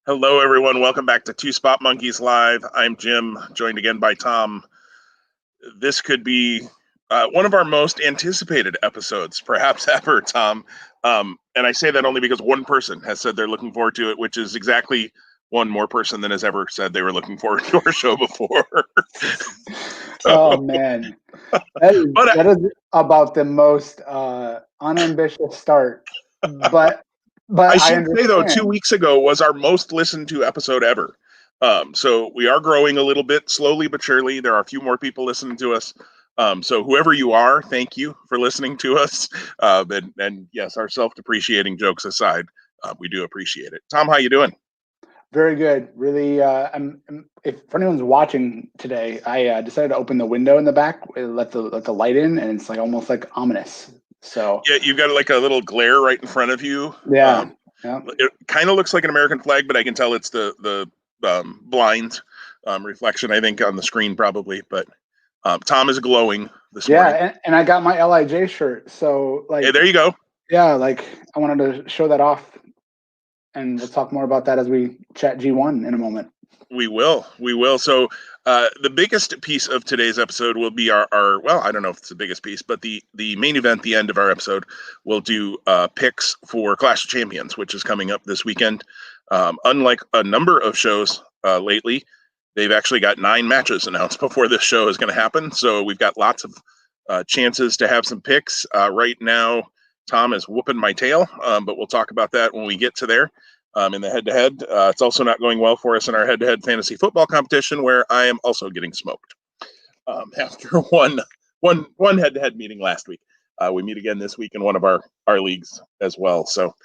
Hello, everyone. Welcome back to Two Spot Monkeys Live. I'm Jim, joined again by Tom. This could be one of our most anticipated episodes, perhaps ever, Tom. And I say that only because one person has said they're looking forward to it, which is exactly one more person than has ever said they were looking forward to our show before. Oh man, that is But that is about the most unambitious start, but I I should say, though, understand. 2 weeks ago was our most listened to episode ever. So we are growing a little bit, slowly but surely. There are a few more people listening to us. So whoever you are, thank you for listening to us. And yes, our self-depreciating jokes aside, we do appreciate it. Tom, how you doing? Very good. Really, if for anyone's watching today, I decided to open the window in the back, let the light in, and it's like almost like ominous. So Yeah, you've got like a little glare right in front of you. yeah, yeah, It kind of looks like an American flag, but I can tell it's the blind reflection, I think, on the screen probably. But Tom is glowing this yeah, morning. and I got my Lij shirt, so Hey, like there you go. yeah, like I wanted to show that off, and we'll talk more about that as we chat G1 in a moment. We will. We will. So the biggest piece of today's episode will be our well, I don't know if it's the biggest piece, but the main event, the end of our episode, we'll do picks for Clash of Champions, which is coming up this weekend. Unlike a number of shows lately, they've actually got 9 matches announced before this show is going to happen. So we've got lots of chances to have some picks. Right now, Tom is whooping my tail, but we'll talk about that when we get to there. In the head-to-head. It's also not going well for us in our head-to-head fantasy football competition, where I am also getting smoked after one head-to-head meeting last week. We meet again this week in one of our leagues as well. So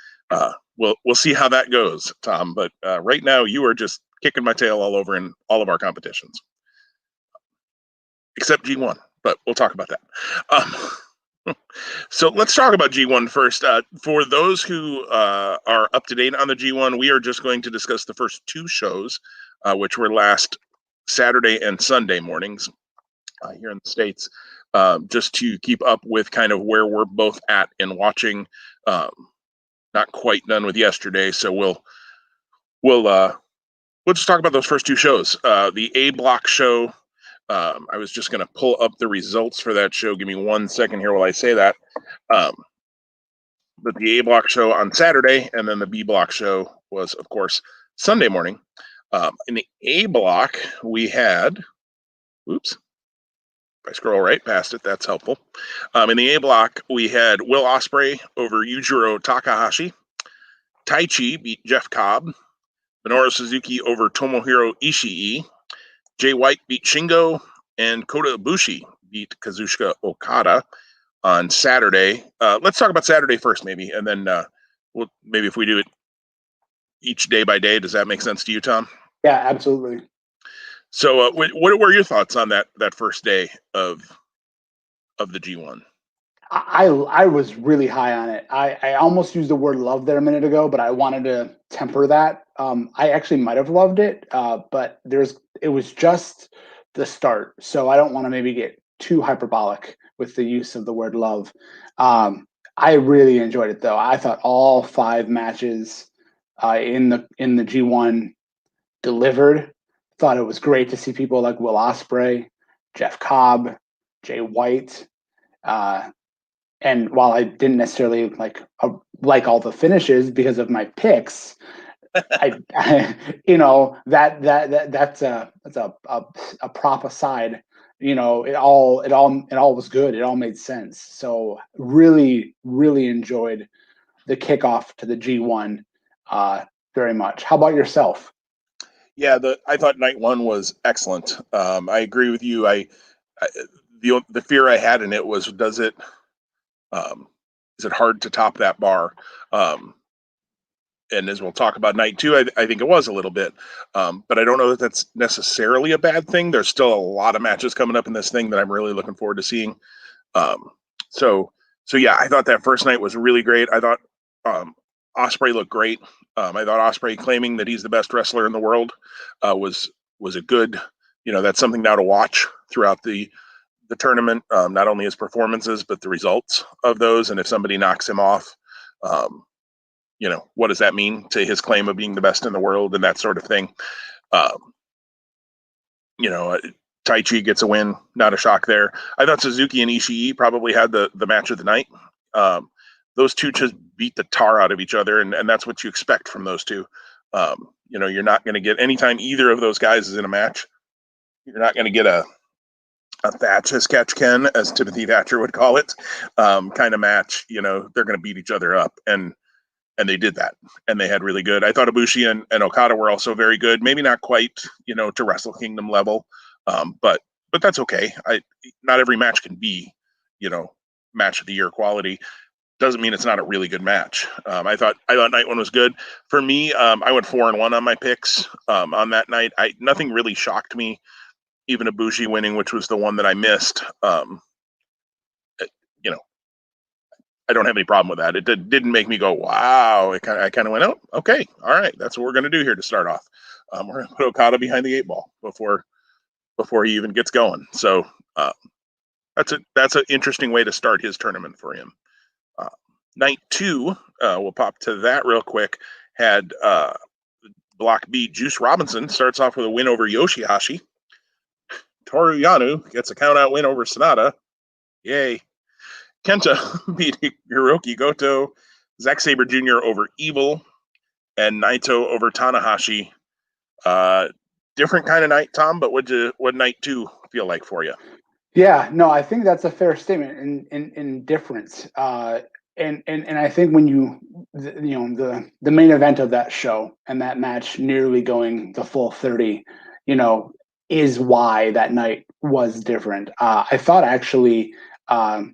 we'll see how that goes, Tom. But right now, you are just kicking my tail all over in all of our competitions, except G1. But we'll talk about that. So let's talk about G1 first. For those who are up to date on the G1, we are just going to discuss the first 2 shows, which were last Saturday and Sunday mornings here in the States, just to keep up with kind of where we're both at in watching. Not quite done with yesterday, so we'll just talk about those first 2 shows. The A Block show. I was just going to pull up the results for that show. Give me 1 second here while I say that. Um, but the A Block show on Saturday, and then the B Block show was, of course, Sunday morning. In the A Block, we had, oops, if I scroll right past it, that's helpful. In the A Block, we had Will Ospreay over Yujiro Takahashi. Taichi beat Jeff Cobb. Minoru Suzuki over Tomohiro Ishii. Jay White beat Shingo. And Kota Ibushi beat Kazuchika Okada on Saturday. Let's talk about Saturday first, maybe, and then maybe if we do it each day by day, does that make sense to you, Tom? Yeah, absolutely. So, what were your thoughts on that first day of the G1? I was really high on it. I almost used the word love there a minute ago, but I wanted to temper that. I actually might have loved it, but it was just the start, so I don't want to maybe get too hyperbolic with the use of the word love. I really enjoyed it though. I thought all 5 matches in the G1 delivered. Thought it was great to see people like Will Ospreay, Jeff Cobb, Jay White. Uh, and while I didn't necessarily like all the finishes because of my picks, that's a prop aside. It all was good. It all made sense. So really, really enjoyed the kickoff to the G1 very much. How about yourself? Yeah, I thought night 1 was excellent. I agree with you. The fear I had in it was, um, is it hard to top that bar? Um, and as we'll talk about night 2, I think it was a little bit, but I don't know that that's necessarily a bad thing. There's still a lot of matches coming up in this thing that I'm really looking forward to seeing. Um, so so yeah, I thought that first night was really great. I thought um, Osprey looked great. I thought Osprey claiming that he's the best wrestler in the world was a good, that's something now to watch throughout the tournament. Not only his performances but the results of those, and if somebody knocks him off, um, what does that mean to his claim of being the best in the world and that sort of thing. Um, Taichi gets a win, not a shock there. I thought Suzuki and Ishii probably had the match of the night. Those two just beat the tar out of each other, and that's what you expect from those two. You're not going to get, anytime either of those guys is in a match, you're not going to get a Thatch as catch Ken, as Timothy Thatcher would call it, kind of match. They're going to beat each other up, and they did that, and they had really good. I thought Ibushi and Okada were also very good. Maybe not quite, to Wrestle Kingdom level, but that's okay. Not every match can be, match of the year quality. Doesn't mean it's not a really good match. I thought night one was good for me. I went 4-1 on my picks on that night. Nothing really shocked me. Even Ibushi winning, which was the one that I missed. I don't have any problem with that. It didn't make me go, wow. I kind of went, oh, okay, all right, that's what we're going to do here to start off. We're going to put Okada behind the 8 ball before he even gets going. So that's an interesting way to start his tournament for him. Night 2, we'll pop to that real quick. Had Block B, Juice Robinson starts off with a win over Yoshihashi. Toru Yano gets a count-out win over Sonata. Yay. Kenta beat Hiroki Goto, Zack Sabre Jr. over Evil, and Naito over Tanahashi. Different kind of night, Tom, but what night 2 feel like for you? Yeah, no, I think that's a fair statement in difference. And I think when the main event of that show and that match nearly going the full 30, is why that night was different. I thought actually the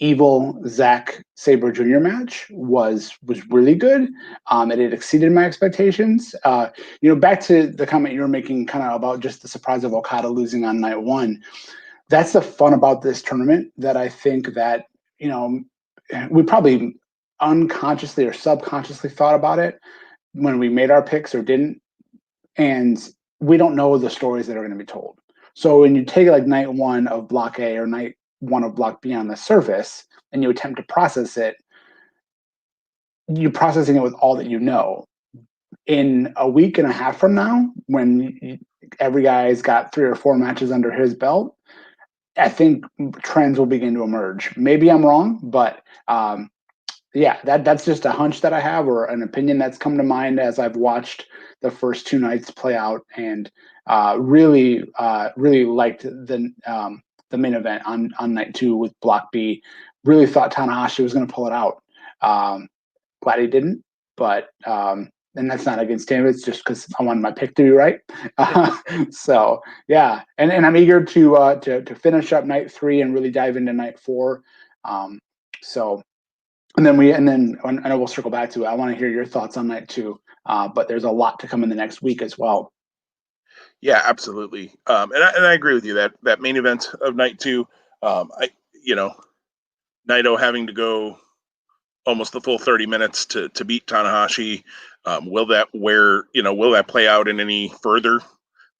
Evil Zack Sabre Jr. match was really good. It exceeded my expectations. Back to the comment you were making kind of about just the surprise of Okada losing on night 1. That's the fun about this tournament, that I think that, we probably unconsciously or subconsciously thought about it when we made our picks or didn't. And we don't know the stories that are going to be told. So when you take like night 1 of Block A or night 1 of Block B on the surface and you attempt to process it, you're processing it with all that you know. In a week and a half from now, when every guy's got 3 or 4 matches under his belt, I think trends will begin to emerge. Maybe I'm wrong, but yeah, that's just a hunch that I have, or an opinion that's come to mind as I've watched the first 2 nights play out, and really liked the main event on night 2 with Block B. Really thought Tanahashi was going to pull it out. Glad he didn't, but and that's not against him. It's just because I wanted my pick to be right. So yeah, and I'm eager to finish up night 3 and really dive into night 4. So. And then I know we'll circle back to it. I want to hear your thoughts on night 2, but there's a lot to come in the next week as well. Yeah, absolutely. And I agree with you that main event of night 2, Naito having to go almost the full 30 minutes to beat Tanahashi. Will that play out in any further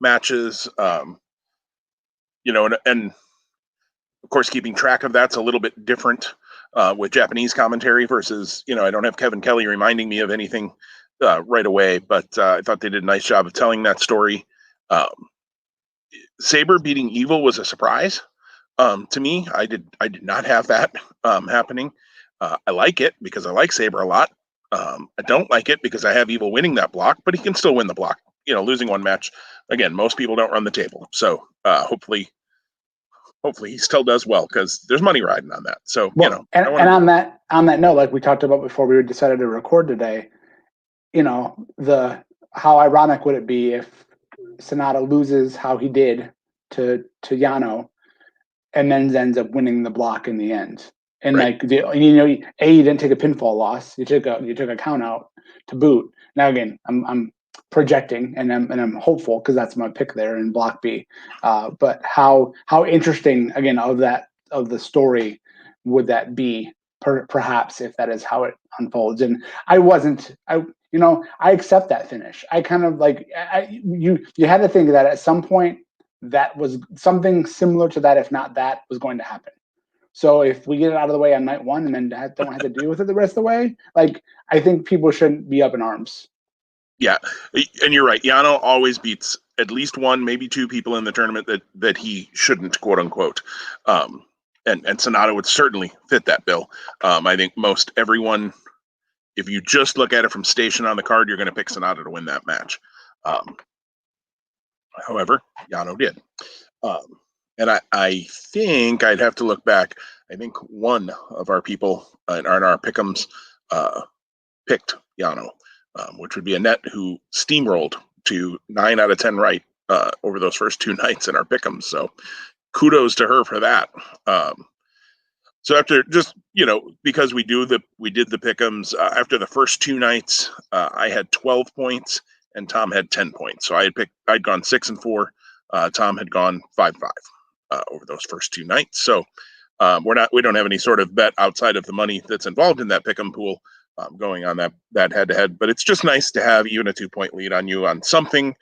matches? And of course, keeping track of that's a little bit different with Japanese commentary versus, I don't have Kevin Kelly reminding me of anything right away, but I thought they did a nice job of telling that story. Sabre beating Evil was a surprise to me. I did not have that happening. I like it because I like Sabre a lot. I don't like it because I have Evil winning that block, but he can still win the block. Losing one match, again, most people don't run the table. So hopefully he still does well, because there's money riding on that. So, and on that note, like we talked about before we decided to record today, how ironic would it be if Sonata loses how he did to Yano, and then ends up winning the block in the end. And right. You didn't take a pinfall loss. You took a count out to boot. Now again, I'm projecting and I'm hopeful because that's my pick there in Block B. But how interesting again of the story would that be? Perhaps if that is how it unfolds. And I accept that finish. I kind of you had to think that at some point that was something similar to that, if not that, was going to happen. So if we get it out of the way on night one and then don't have to deal with it the rest of the way, like, I think people shouldn't be up in arms. Yeah, and you're right. Yano always beats at least one, maybe two people in the tournament that he shouldn't, quote unquote. And Sonata would certainly fit that bill. I think most everyone, if you just look at it from station on the card, you're going to pick Sonata to win that match. However, Yano did. And I think I'd have to look back. I think one of our people in our pick'ems picked Yano, which would be Annette, who steamrolled to 9 out of 10 right over those first two nights in our pick'ems. So kudos to her for that. So after just, because we did the pick'ems, after the first two nights, I had 12 points and Tom had 10 points. So I'd gone 6-4. Tom had gone 5-5 over those first two nights. So we don't have any sort of bet outside of the money that's involved in that pick'em pool going on that head-to-head. But it's just nice to have even a 2-point lead on you on something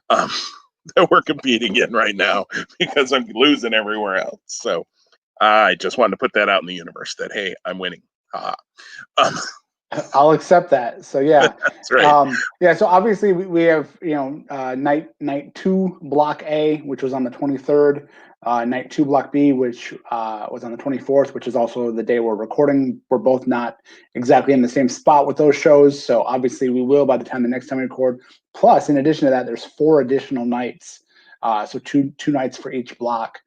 that we're competing in right now, because I'm losing everywhere else. So I just wanted to put that out in the universe that, hey, I'm winning. I'll accept that. So yeah, that's right. Yeah. So obviously we have night 2 block A, which was on the 23rd. Night 2 block B, which was on the 24th, which is also the day we're recording. We're both not exactly in the same spot with those shows, so obviously we will by the next time we record. Plus, in addition to that, there's 4 additional nights, so two nights for each block.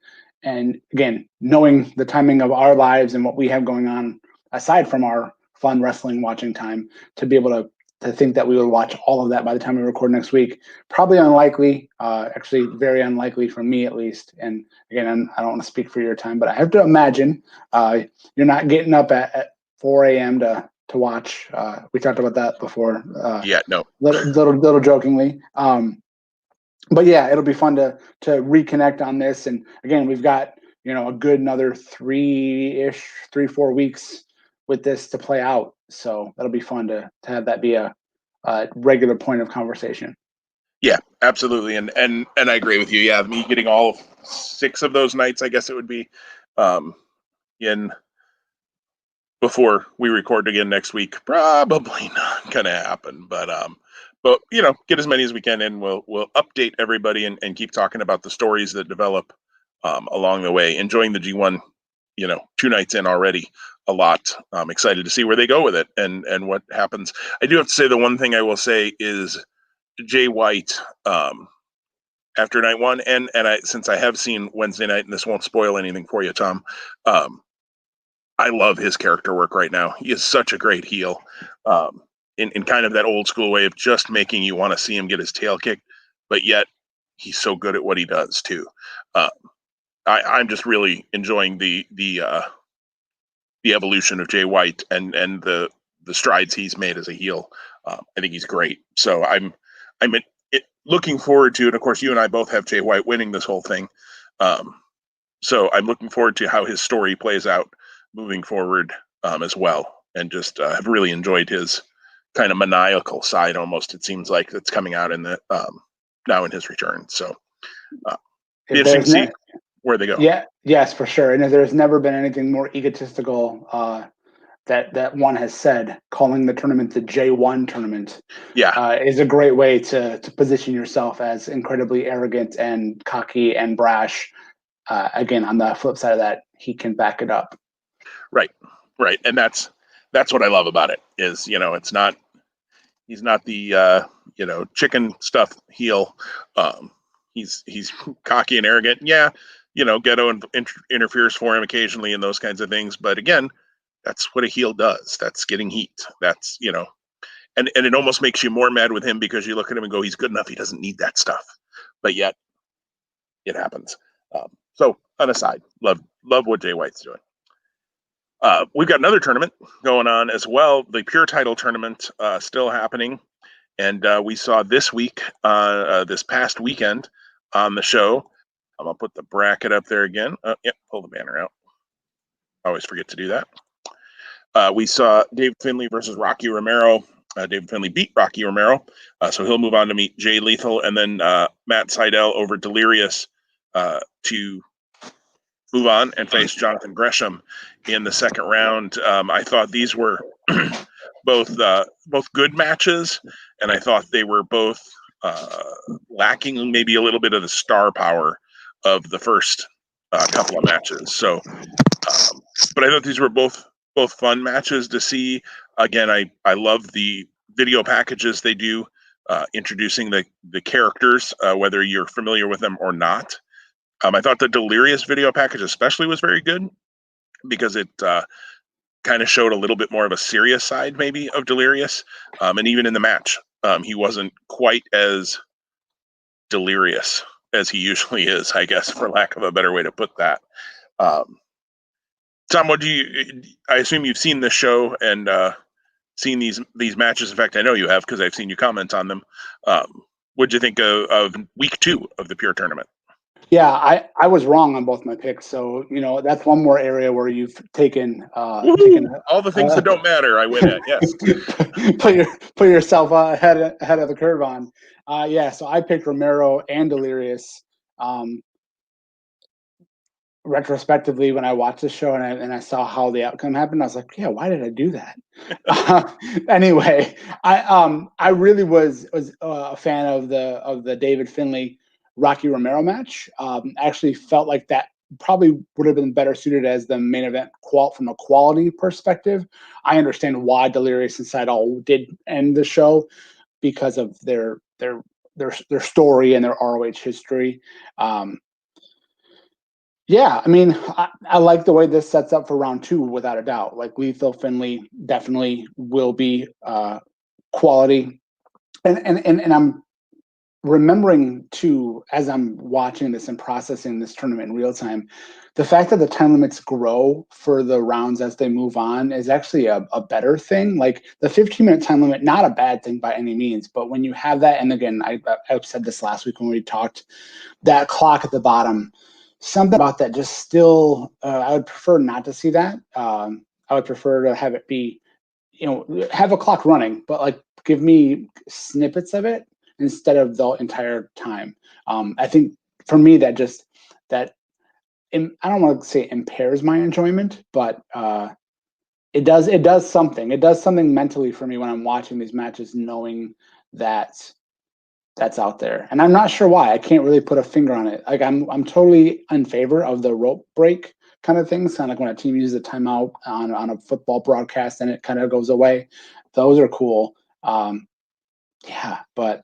And again, knowing the timing of our lives and what we have going on aside from our fun wrestling watching time, to be able to think that we would watch all of that by the time we record next week, probably unlikely. Actually, very unlikely for me at least. And again, I don't want to speak for your time, but I have to imagine you're not getting up at 4 a.m. to watch. We talked about that before. Yeah, no. Little jokingly. But yeah, it'll be fun to reconnect on this. And again, we've got a good another 3-4 weeks with this to play out. So that'll be fun to have that be a regular point of conversation. Yeah, absolutely. And I agree with you. Yeah, me getting all 6 of those nights, I guess it would be, in before we record again next week, probably not going to happen. But get as many as we can in. We'll update everybody and keep talking about the stories that develop along the way. Enjoying the G1, 2 nights in already a lot. I'm excited to see where they go with it and what happens. I do have to say the one thing I will say is Jay White, after night 1, and since I have seen Wednesday night, and this won't spoil anything for you, Tom, I love his character work right now. He is such a great heel, in kind of that old school way of just making you want to see him get his tail kicked, but yet he's so good at what he does too. I'm just really enjoying the evolution of Jay White and the strides he's made as a heel. I think he's great. So I'm looking forward to it. Of course, you and I both have Jay White winning this whole thing. So I'm looking forward to how his story plays out moving forward as well. And just have really enjoyed his kind of maniacal side almost, it seems like, that's coming out in the now in his return. So interesting to see where they go. Yeah, yes, for sure. And there's never been anything more egotistical that one has said. Calling the tournament the J1 tournament, is a great way to position yourself as incredibly arrogant and cocky and brash. Again, on the flip side of that, he can back it up. Right, and that's what I love about it. Is it's not, he's not the chicken stuff heel. He's cocky and arrogant. Yeah, Ghetto interferes for him occasionally and those kinds of things. But again, that's what a heel does. That's getting heat. That's, and it almost makes you more mad with him because you look at him and go, he's good enough. He doesn't need that stuff. But yet it happens. So on a side, love what Jay White's doing. We've got another tournament going on as well. The Pure Title Tournament still happening. And we saw this week, this past weekend on the show. I'm going to put the bracket up there again. Yep, pull the banner out. I always forget to do that. We saw Dave Finley versus Rocky Romero. David Finley beat Rocky Romero, so he'll move on to meet Jay Lethal, and then Matt Seidel over Delirious to move on and face Jonathan Gresham in the second round. I thought these were both good matches, and I thought they were both lacking maybe a little bit of the star power of the first couple of matches. So, but I thought these were both fun matches to see. Again, I love the video packages they do, introducing the characters, whether you're familiar with them or not. I thought the Delirious video package especially was very good because it kind of showed a little bit more of a serious side maybe of Delirious. And even in the match, he wasn't quite as delirious as he usually is, I guess, for lack of a better way to put that. Tom, I assume you've seen this show and seen these matches. In fact, I know you have because I've seen you comment on them. What'd you think of week 2 of the Pure Tournament? Yeah, I was wrong on both my picks. So, that's one more area where you've taken all the things that don't matter. I win at, yes. put yourself ahead of the curve on. So I picked Romero and Delirious. Retrospectively, when I watched the show and I saw how the outcome happened, I was like, yeah, why did I do that? Anyway, I really was a fan of the David Finlay Rocky Romero match. Actually felt like that probably would have been better suited as the main event from a quality perspective. I understand why Delirious and Seidel did end the show because of their story and their ROH history. Yeah, I mean, I like the way this sets up for round 2 without a doubt. Like Lethal Finlay definitely will be quality, and I'm remembering too, as I'm watching this and processing this tournament in real time, the fact that the time limits grow for the rounds as they move on is actually a better thing. Like the 15-minute time limit, not a bad thing by any means, but when you have that, and again, I've said this last week when we talked, that clock at the bottom, something about that just still, I would prefer not to see that. I would prefer to have it be, have a clock running, but like give me snippets of it instead of the entire time. I think for me that I don't want to say impairs my enjoyment, but it does something. It does something mentally for me when I'm watching these matches, knowing that that's out there. And I'm not sure why. I can't really put a finger on it. Like I'm totally in favor of the rope break kind of things. Kind of like when a team uses a timeout on a football broadcast and it kind of goes away. Those are cool. But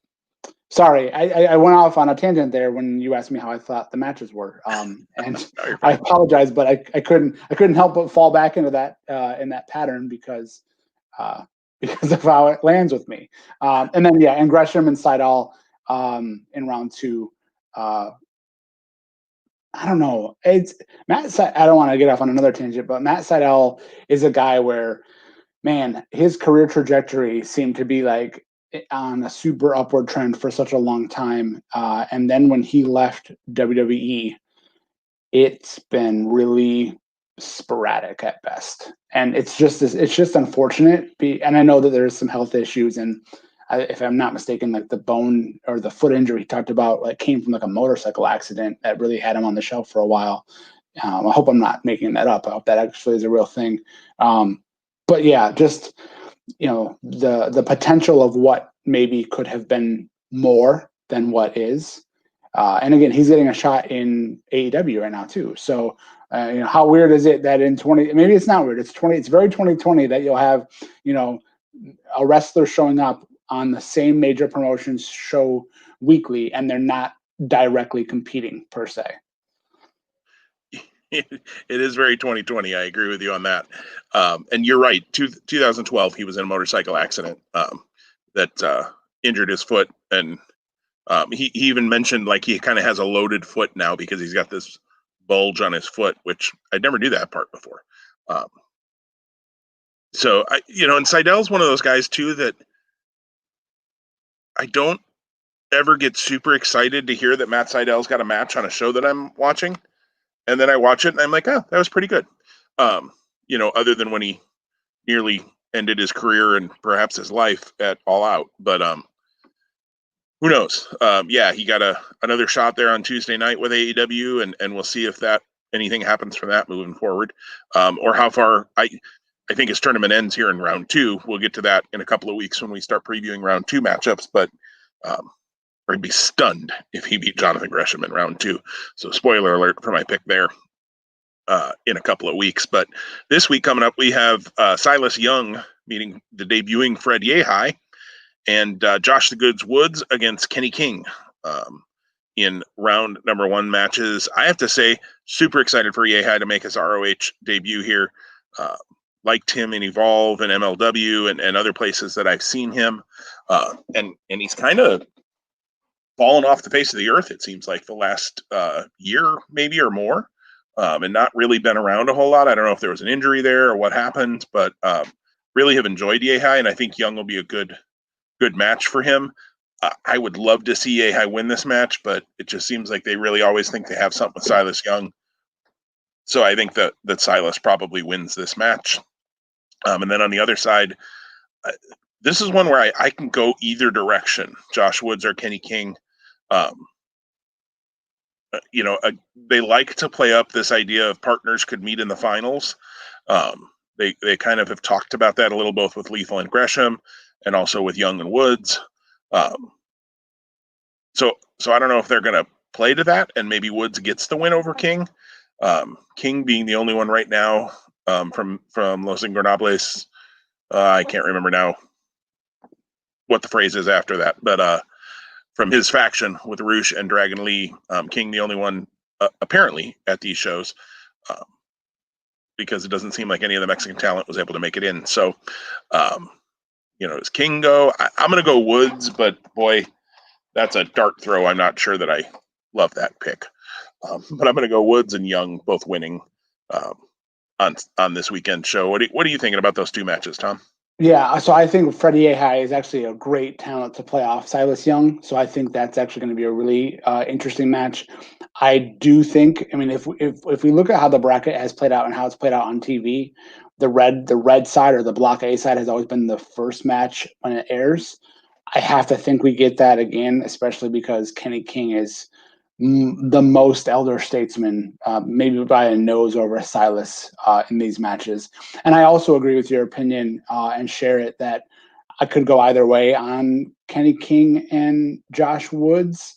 sorry, I went off on a tangent there when you asked me how I thought the matches were. And I apologize, but I couldn't help but fall back into that in that pattern because of how it lands with me. And then and Gresham and Seidel in round 2. I don't know. It's Matt. I don't want to get off on another tangent, but Matt Seidel is a guy where, man, his career trajectory seemed to be like on a super upward trend for such a long time. And then when he left WWE, it's been really sporadic at best. And it's just unfortunate. And I know that there's some health issues, and if I'm not mistaken, like the bone or the foot injury he talked about, like came from like a motorcycle accident that really had him on the shelf for a while. I hope I'm not making that up. I hope that actually is a real thing. But yeah, just, the potential of what maybe could have been more than what is. And again, he's getting a shot in AEW right now too. So, how weird is it that in maybe it's not weird. It's very 2020 that you'll have, a wrestler showing up on the same major promotions show weekly, and they're not directly competing per se. It is very 2020. I agree with you on that. And you're right. 2012, he was in a motorcycle accident that injured his foot. And he even mentioned like he kind of has a loaded foot now because he's got this bulge on his foot, which I never knew that part before. So, and Seidel's one of those guys too that I don't ever get super excited to hear that Matt Seidel's got a match on a show that I'm watching. And then I watch it and I'm like, oh, that was pretty good. Other than when he nearly ended his career and perhaps his life at All Out. But who knows? He got another shot there on Tuesday night with AEW, and we'll see if that anything happens from that moving forward, or how far I think his tournament ends here in round 2. We'll get to that in a couple of weeks when we start previewing round 2 matchups, but I'd be stunned if he beat Jonathan Gresham in round 2. So spoiler alert for my pick there in a couple of weeks. But this week coming up, we have Silas Young meeting the debuting Fred Yehai, and Josh the Goods Woods against Kenny King in round number 1 matches. I have to say, super excited for Yehai to make his ROH debut here. Liked him in Evolve and MLW and other places that I've seen him. And he's kind of fallen off the face of the earth, it seems like, the last year maybe or more, and not really been around a whole lot. I don't know if there was an injury there or what happened, but really have enjoyed Yehai, and I think Young will be a good match for him. I would love to see Yehai win this match, but it just seems like they really always think they have something with Silas Young. So I think that Silas probably wins this match. And then on the other side, this is one where I can go either direction, Josh Woods or Kenny King. They like to play up this idea of partners could meet in the finals. They kind of have talked about that a little, both with Lethal and Gresham and also with Young and Woods. So I don't know if they're going to play to that, and maybe Woods gets the win over King. King being the only one right now from Los Ingobernables. I can't remember now what the phrase is after that, but from his faction with Roosh and Dragon Lee, King the only one apparently at these shows, because it doesn't seem like any of the Mexican talent was able to make it in. So, does King go? I'm going to go Woods, but boy, that's a dart throw. I'm not sure that I love that pick. But I'm going to go Woods and Young both winning on this weekend show. What are you thinking about those 2 matches, Tom? Yeah, so I think Freddie Yehai is actually a great talent to play off Silas Young. So I think that's actually going to be a really interesting match. I do think, I mean, if we look at how the bracket has played out and how it's played out on TV, the red side or the Block A side has always been the first match when it airs. I have to think we get that again, especially because Kenny King is the most elder statesman, maybe by a nose over Silas in these matches. And I also agree with your opinion and share it that I could go either way on Kenny King and Josh Woods.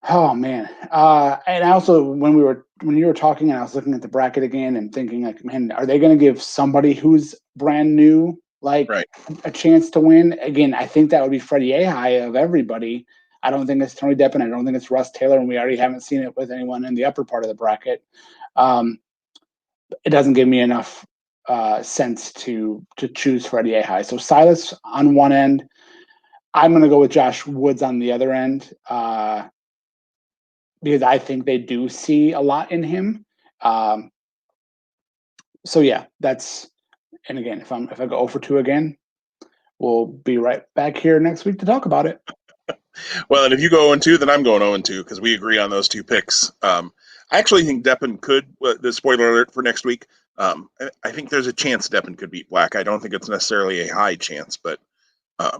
Oh man. And also when you were talking and I was looking at the bracket again and thinking like, man, are they going to give somebody who's brand new like a chance to win? Again, I think that would be Freddie Yehai of everybody. I don't think it's Tony Deppen. I don't think it's Russ Taylor, and we already haven't seen it with anyone in the upper part of the bracket. It doesn't give me enough sense to choose Freddie Yehai. So Silas on one end, I'm going to go with Josh Woods on the other end because I think they do see a lot in him. So yeah, and again, if I go 0 for 2 again, we'll be right back here next week to talk about it. Well, and if you go 0-2, then I'm going 0-2 because we agree on those 2 picks. I actually think Deppen could. The spoiler alert for next week. I think there's a chance Deppen could beat Black. I don't think it's necessarily a high chance, but I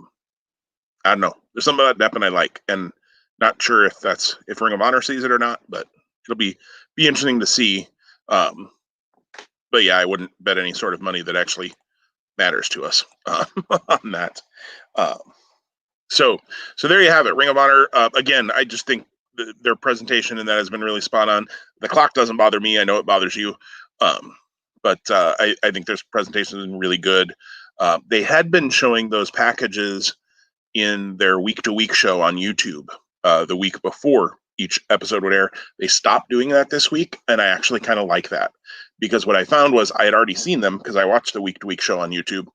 don't know. There's something about Deppen I like, and not sure if Ring of Honor sees it or not. But it'll be interesting to see. But yeah, I wouldn't bet any sort of money that actually matters to us on that. So there you have it. Ring of Honor. Again, I just think their presentation in that has been really spot on. The clock doesn't bother me. I know it bothers you. But I think their presentation has been really good. They had been showing those packages in their week-to-week show on YouTube the week before each episode would air. They stopped doing that this week, and I actually kind of like that because what I found was I had already seen them because I watched the week-to-week show on YouTube.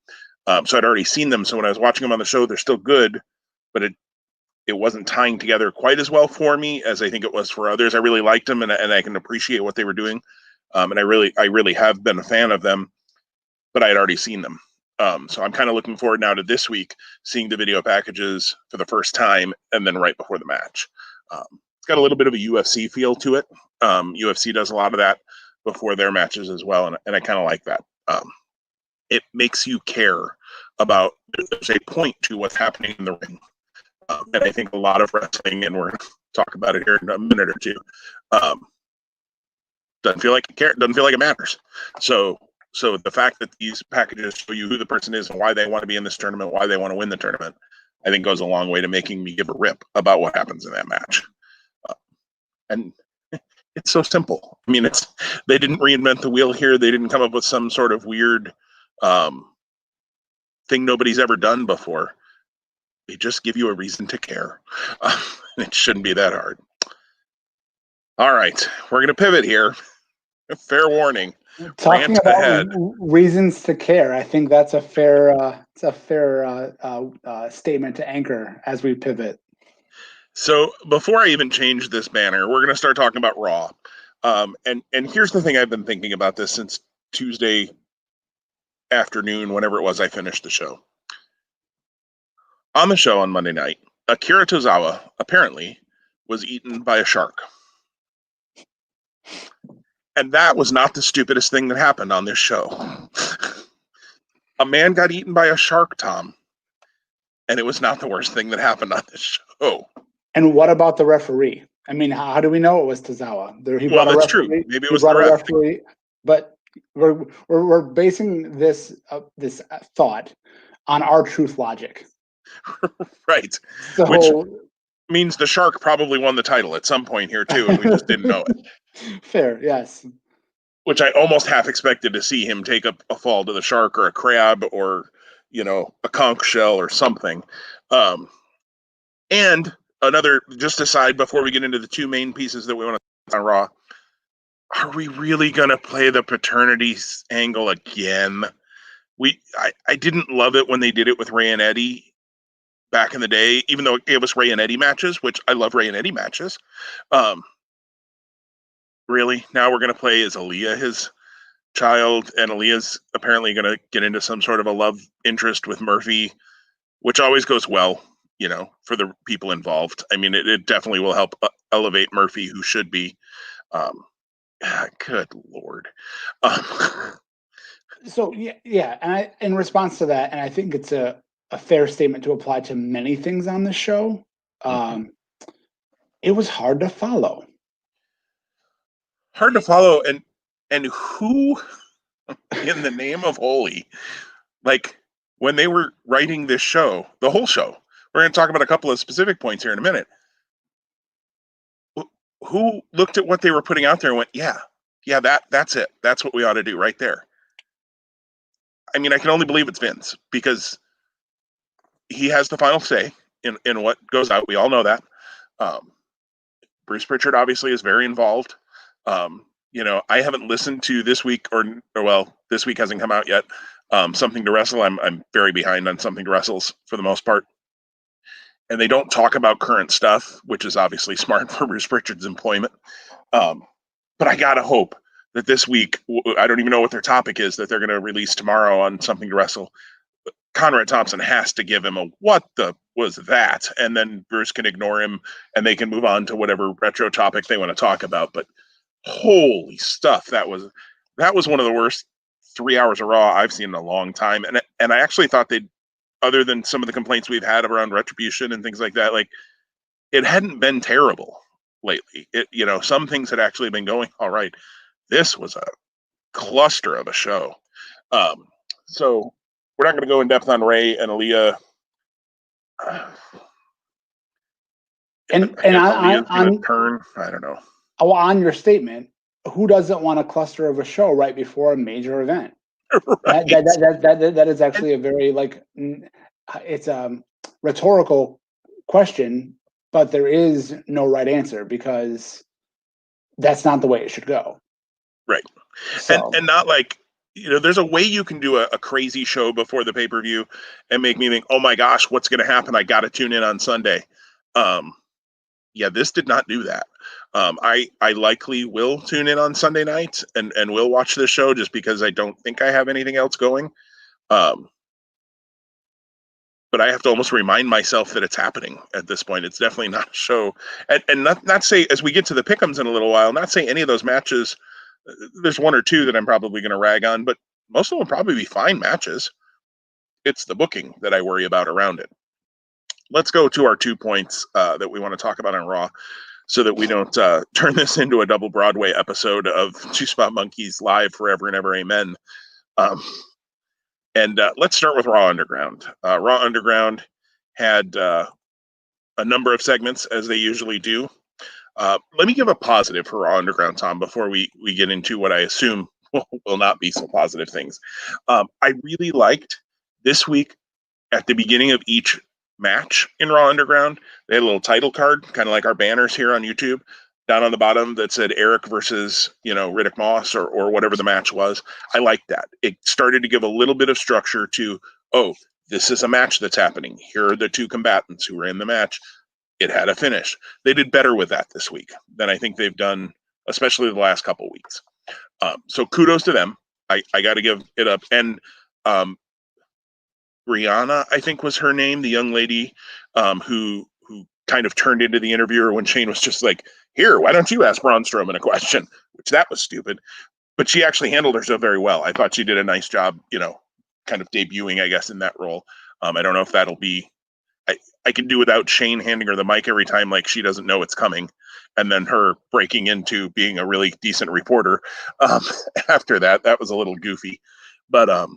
So I'd already seen them. So when I was watching them on the show, they're still good, but it wasn't tying together quite as well for me as I think it was for others. I really liked them, and I can appreciate what they were doing. And I really have been a fan of them, but I had already seen them. So I'm kind of looking forward now to this week, seeing the video packages for the first time and then right before the match. It's got a little bit of a UFC feel to it. UFC does a lot of that before their matches as well, and I kind of like that. It makes you care about, there's a point to what's happening in the ring. And I think a lot of wrestling, and we're going to talk about it here in a minute or two, Doesn't feel like it matters. So the fact that these packages show you who the person is and why they want to be in this tournament, why they want to win the tournament, I think goes a long way to making me give a rip about what happens in that match. And it's so simple. I mean, they didn't reinvent the wheel here. They didn't come up with some sort of weird thing nobody's ever done before. They just give you a reason to care. It shouldn't be that hard. All right, we're going to pivot here. Fair warning. Talking about ahead. Reasons to care, I think that's a fair statement to anchor as we pivot. So before I even change this banner, we're going to start talking about Raw. And here's the thing: I've been thinking about this since Tuesday afternoon, whenever it was I finished the show. On the show on Monday night, Akira Tozawa apparently was eaten by a shark. And that was not the stupidest thing that happened on this show. A man got eaten by a shark, Tom. And it was not the worst thing that happened on this show. And what about the referee? I mean, how do we know it was Tozawa? That's true. Maybe it was the referee. But we're basing this thought on our truth logic. Right. So, which means the shark probably won the title at some point here too, and we just didn't know it. Fair, yes. Which I almost half expected to see him take a fall to the shark or a crab or, a conch shell or something. And another, just aside before we get into the two main pieces that we want to on Raw, are we really going to play the paternity angle again? I didn't love it when they did it with Ray and Eddie back in the day, even though it gave us Ray and Eddie matches, which I love Ray and Eddie matches. Really? Now we're going to play as Aaliyah, his child, and Aaliyah's apparently going to get into some sort of a love interest with Murphy, which always goes well, for the people involved. I mean, it definitely will help elevate Murphy, who should be. Good Lord. So, yeah. And in response to that, and I think it's a fair statement to apply to many things on the show, it was hard to follow. And who in the name of holy, like when they were writing this show, the whole show, we're going to talk about a couple of specific points here in a minute, who looked at what they were putting out there and went, yeah, that's it. That's what we ought to do right there. I mean, I can only believe it's Vince, because he has the final say in what goes out. We all know that. Bruce Pritchard obviously is very involved. I haven't listened to this week, this week hasn't come out yet. Something to Wrestle. I'm very behind on Something to Wrestles for the most part. And they don't talk about current stuff, which is obviously smart for Bruce Pritchard's employment. But I gotta hope that this week, I don't even know what their topic is, that they're going to release tomorrow on Something to Wrestle. Conrad Thompson has to give him a what the was that, and then Bruce can ignore him and they can move on to whatever retro topic they want to talk about. But holy stuff, that was one of the worst 3 hours of Raw I've seen in a long time. And I actually thought they'd, other than some of the complaints we've had around Retribution and things like that, like it hadn't been terrible lately. Some things had actually been going all right. This was a cluster of a show. So we're not going to go in depth on Ray and Aaliyah. And on turn, I don't know. On your statement, who doesn't want a cluster of a show right before a major event? Right. That is actually a very it's a rhetorical question, but there is no right answer, because that's not the way it should go. Right. So. And not like, there's a way you can do a crazy show before the pay-per-view and make me think, oh my gosh, what's going to happen? I got to tune in on Sunday. This did not do that. I likely will tune in on Sunday night and will watch this show, just because I don't think I have anything else going. But I have to almost remind myself that it's happening at this point. It's definitely not a show. And not say, as we get to the pick'ems in a little while, not say any of those matches, there's one or two that I'm probably going to rag on, but most of them will probably be fine matches. It's the booking that I worry about around it. Let's go to our 2 points that we want to talk about on Raw. so that we don't turn this into a double Broadway episode of Two Spot Monkeys live forever and ever, amen. And let's start with Raw Underground. Raw Underground had a number of segments, as they usually do. Let me give a positive for Raw Underground, Tom, before we get into what I assume will not be so positive things. I really liked this week at the beginning of each match in Raw Underground, they had a little title card, kind of like our banners here on YouTube, down on the bottom that said Eric versus, Riddick Moss or whatever the match was. I liked that. It started to give a little bit of structure to, this is a match that's happening. Here are the two combatants who were in the match. It had a finish. They did better with that this week than I think they've done, especially the last couple weeks. So kudos to them. I got to give it up. And Rihanna, I think was her name, the young lady who kind of turned into the interviewer when Shane was just like, here, why don't you ask Braun Strowman a question? Which that was stupid. But she actually handled herself very well. I thought she did a nice job, kind of debuting, I guess, in that role. I don't know if that'll be, I can do without Shane handing her the mic every time, like she doesn't know it's coming. And then her breaking into being a really decent reporter. After that was a little goofy. But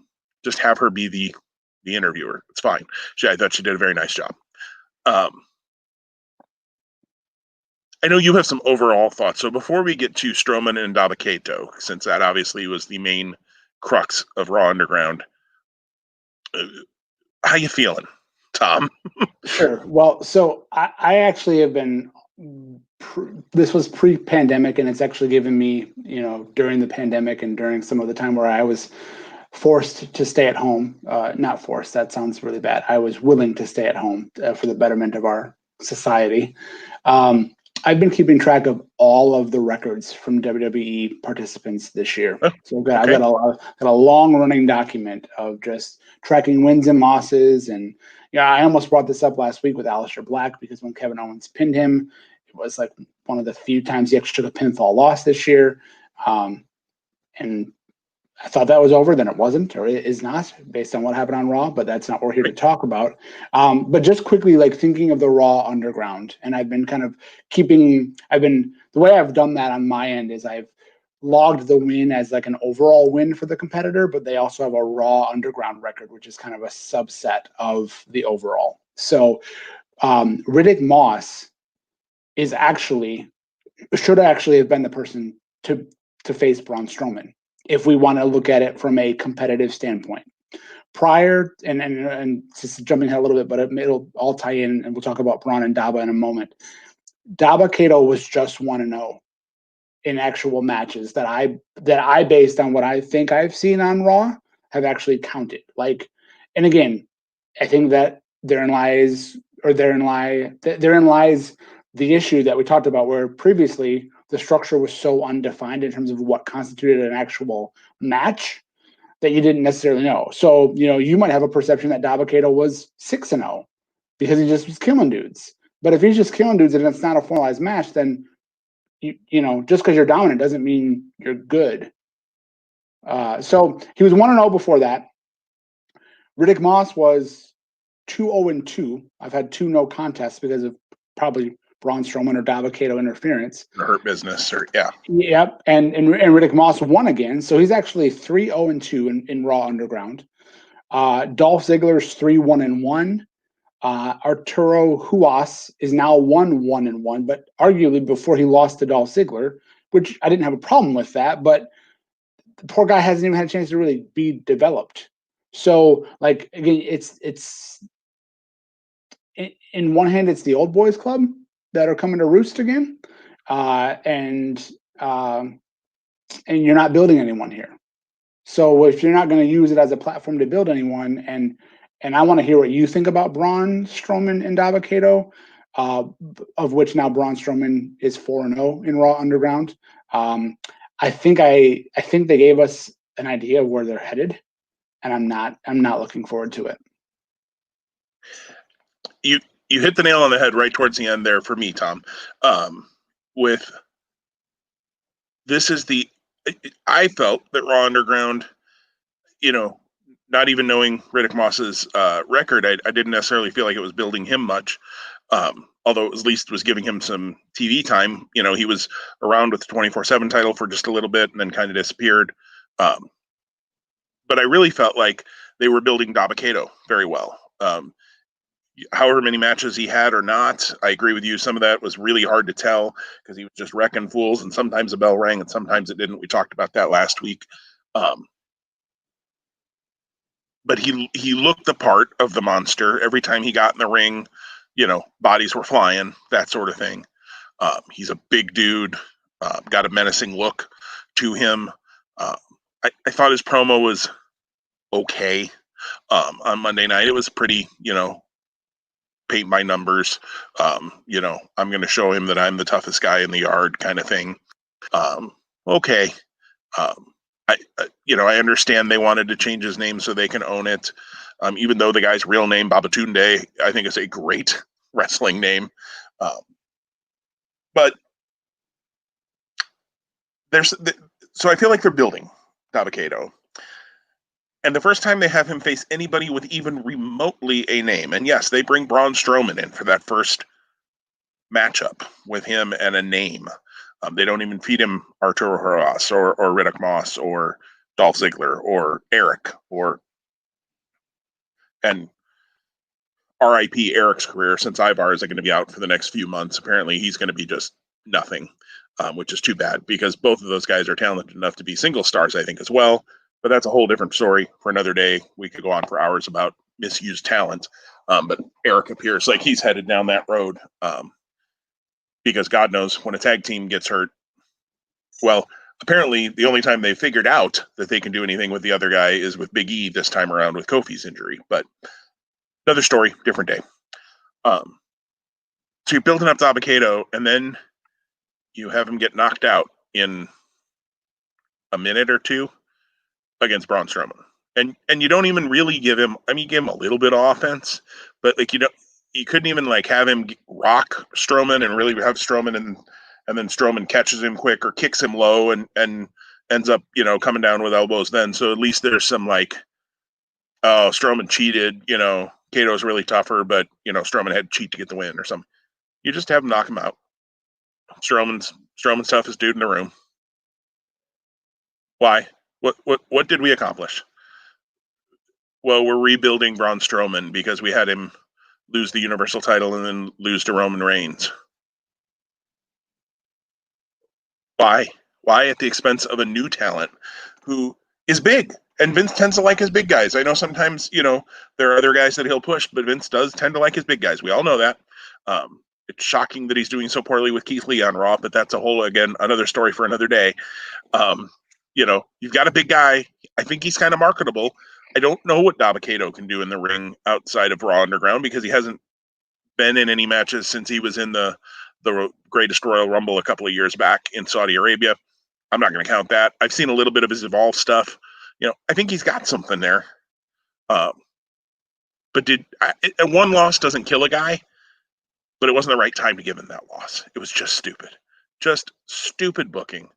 just have her be the interviewer. It's fine. I thought she did a very nice job. I know you have some overall thoughts. So before we get to Strowman and Dabba-Kato, since that obviously was the main crux of Raw Underground, how you feeling, Tom? Sure. Well, so I actually have been, this was pre-pandemic, and it's actually given me, during the pandemic and during some of the time where I was forced to stay at home, not forced, that sounds really bad. I was willing to stay at home for the betterment of our society. I've been keeping track of all of the records from WWE participants this year. So I've got a long running document of just tracking wins and losses. And I almost brought this up last week with Aleister Black, because when Kevin Owens pinned him, it was like one of the few times he actually took a pinfall loss this year. And I thought that was over, then it wasn't, or it is not, based on what happened on Raw, but that's not what we're here to talk about. But just quickly, thinking of the Raw Underground, and I've been the way I've done that on my end is I've logged the win as an overall win for the competitor, but they also have a Raw Underground record, which is kind of a subset of the overall. So Riddick Moss should actually have been the person to face Braun Strowman, if we want to look at it from a competitive standpoint. Prior, and just jumping ahead a little bit, but it'll all tie in, and we'll talk about Braun and Dabba in a moment. Dabba-Kato was just 1-0 in actual matches that I based on what I think I've seen on Raw, have actually counted. And again, I think that therein lies the issue that we talked about, where previously the structure was so undefined in terms of what constituted an actual match that you didn't necessarily know. So, you might have a perception that Dabba-Kato was 6-0 because he just was killing dudes. But if he's just killing dudes and it's not a formalized match, then, just because you're dominant doesn't mean you're good. So he was 1-0 before that. Riddick Moss was 2-0-2. I've had 2 no contests because of probably Braun Strowman or Dabba-Kato interference. The Hurt Business, yeah. Yep, and Riddick Moss won again, so he's actually 3-0-2 in Raw Underground. Dolph Ziggler's 3-1-1. Arturo Huas is now 1-1-1, but arguably before he lost to Dolph Ziggler, which I didn't have a problem with that, but the poor guy hasn't even had a chance to really be developed. So, again, it's in one hand, it's the old boys club that are coming to roost again, and you're not building anyone here. So if you're not going to use it as a platform to build anyone, and I want to hear what you think about Braun Strowman and Dabba-Kato, of which now Braun Strowman is 4-0 in Raw Underground. I think they gave us an idea of where they're headed, and I'm not looking forward to it. You hit the nail on the head right towards the end there for me, Tom. I felt that Raw Underground, not even knowing Riddick Moss's record, I didn't necessarily feel like it was building him much. Although at least was giving him some TV time. You know, he was around with the 24/7 title for just a little bit and then kind of disappeared. But I really felt like they were building Dabba-Kato very well. However many matches he had or not, I agree with you. Some of that was really hard to tell because he was just wrecking fools, and sometimes the bell rang and sometimes it didn't. We talked about that last week. But he looked the part of the monster every time he got in the ring. You know, bodies were flying, that sort of thing. He's a big dude, got a menacing look to him. I thought his promo was okay on Monday night. It was pretty, you know, paint by numbers. You know, I'm going to show him that I'm the toughest guy in the yard kind of thing. Okay. I understand they wanted to change his name so they can own it. Even though the guy's real name, Babatunde, I think is a great wrestling name. But so I feel like they're building Dabba-Kato. And the first time they have him face anybody with even remotely a name, and yes, they bring Braun Strowman in for that first matchup with him and a name. They don't even feed him Arturo Horas or Riddick Moss or Dolph Ziggler or Eric and R.I.P. Eric's career, since Ivar is going to be out for the next few months. Apparently, he's going to be just nothing, which is too bad because both of those guys are talented enough to be single stars, I think, as well. But that's a whole different story for another day. We could go on for hours about misused talent. But Eric appears like he's headed down that road because God knows when a tag team gets hurt. Well, apparently the only time they figured out that they can do anything with the other guy is with Big E this time around with Kofi's injury. But another story, different day. So you're building up Dabba-Kato, and then you have him get knocked out in a minute or two against Braun Strowman. And you don't even really give him, I mean, you give him a little bit of offense, but like you couldn't even like have him rock Strowman and really have Strowman and then Strowman catches him quick or kicks him low and ends up, you know, coming down with elbows then. So at least there's some like, oh, Strowman cheated, you know, Kato's really tougher, but you know, Strowman had to cheat to get the win or something. You just have him knock him out. Strowman's toughest dude in the room. Why? What did we accomplish? Well, we're rebuilding Braun Strowman because we had him lose the Universal title and then lose to Roman Reigns. Why? Why at the expense of a new talent who is big? And Vince tends to like his big guys. I know sometimes, you know, there are other guys that he'll push, but Vince does tend to like his big guys. We all know that. It's shocking that he's doing so poorly with Keith Lee on Raw, but that's a whole, again, another story for another day. You know, you've got a big guy. I think he's kind of marketable. I don't know what Dabba-Kato can do in the ring outside of Raw Underground because he hasn't been in any matches since he was in the Greatest Royal Rumble a couple of years back in Saudi Arabia. I'm not going to count that. I've seen a little bit of his Evolve stuff. You know, I think he's got something there. But one loss doesn't kill a guy, but it wasn't the right time to give him that loss. It was just stupid booking.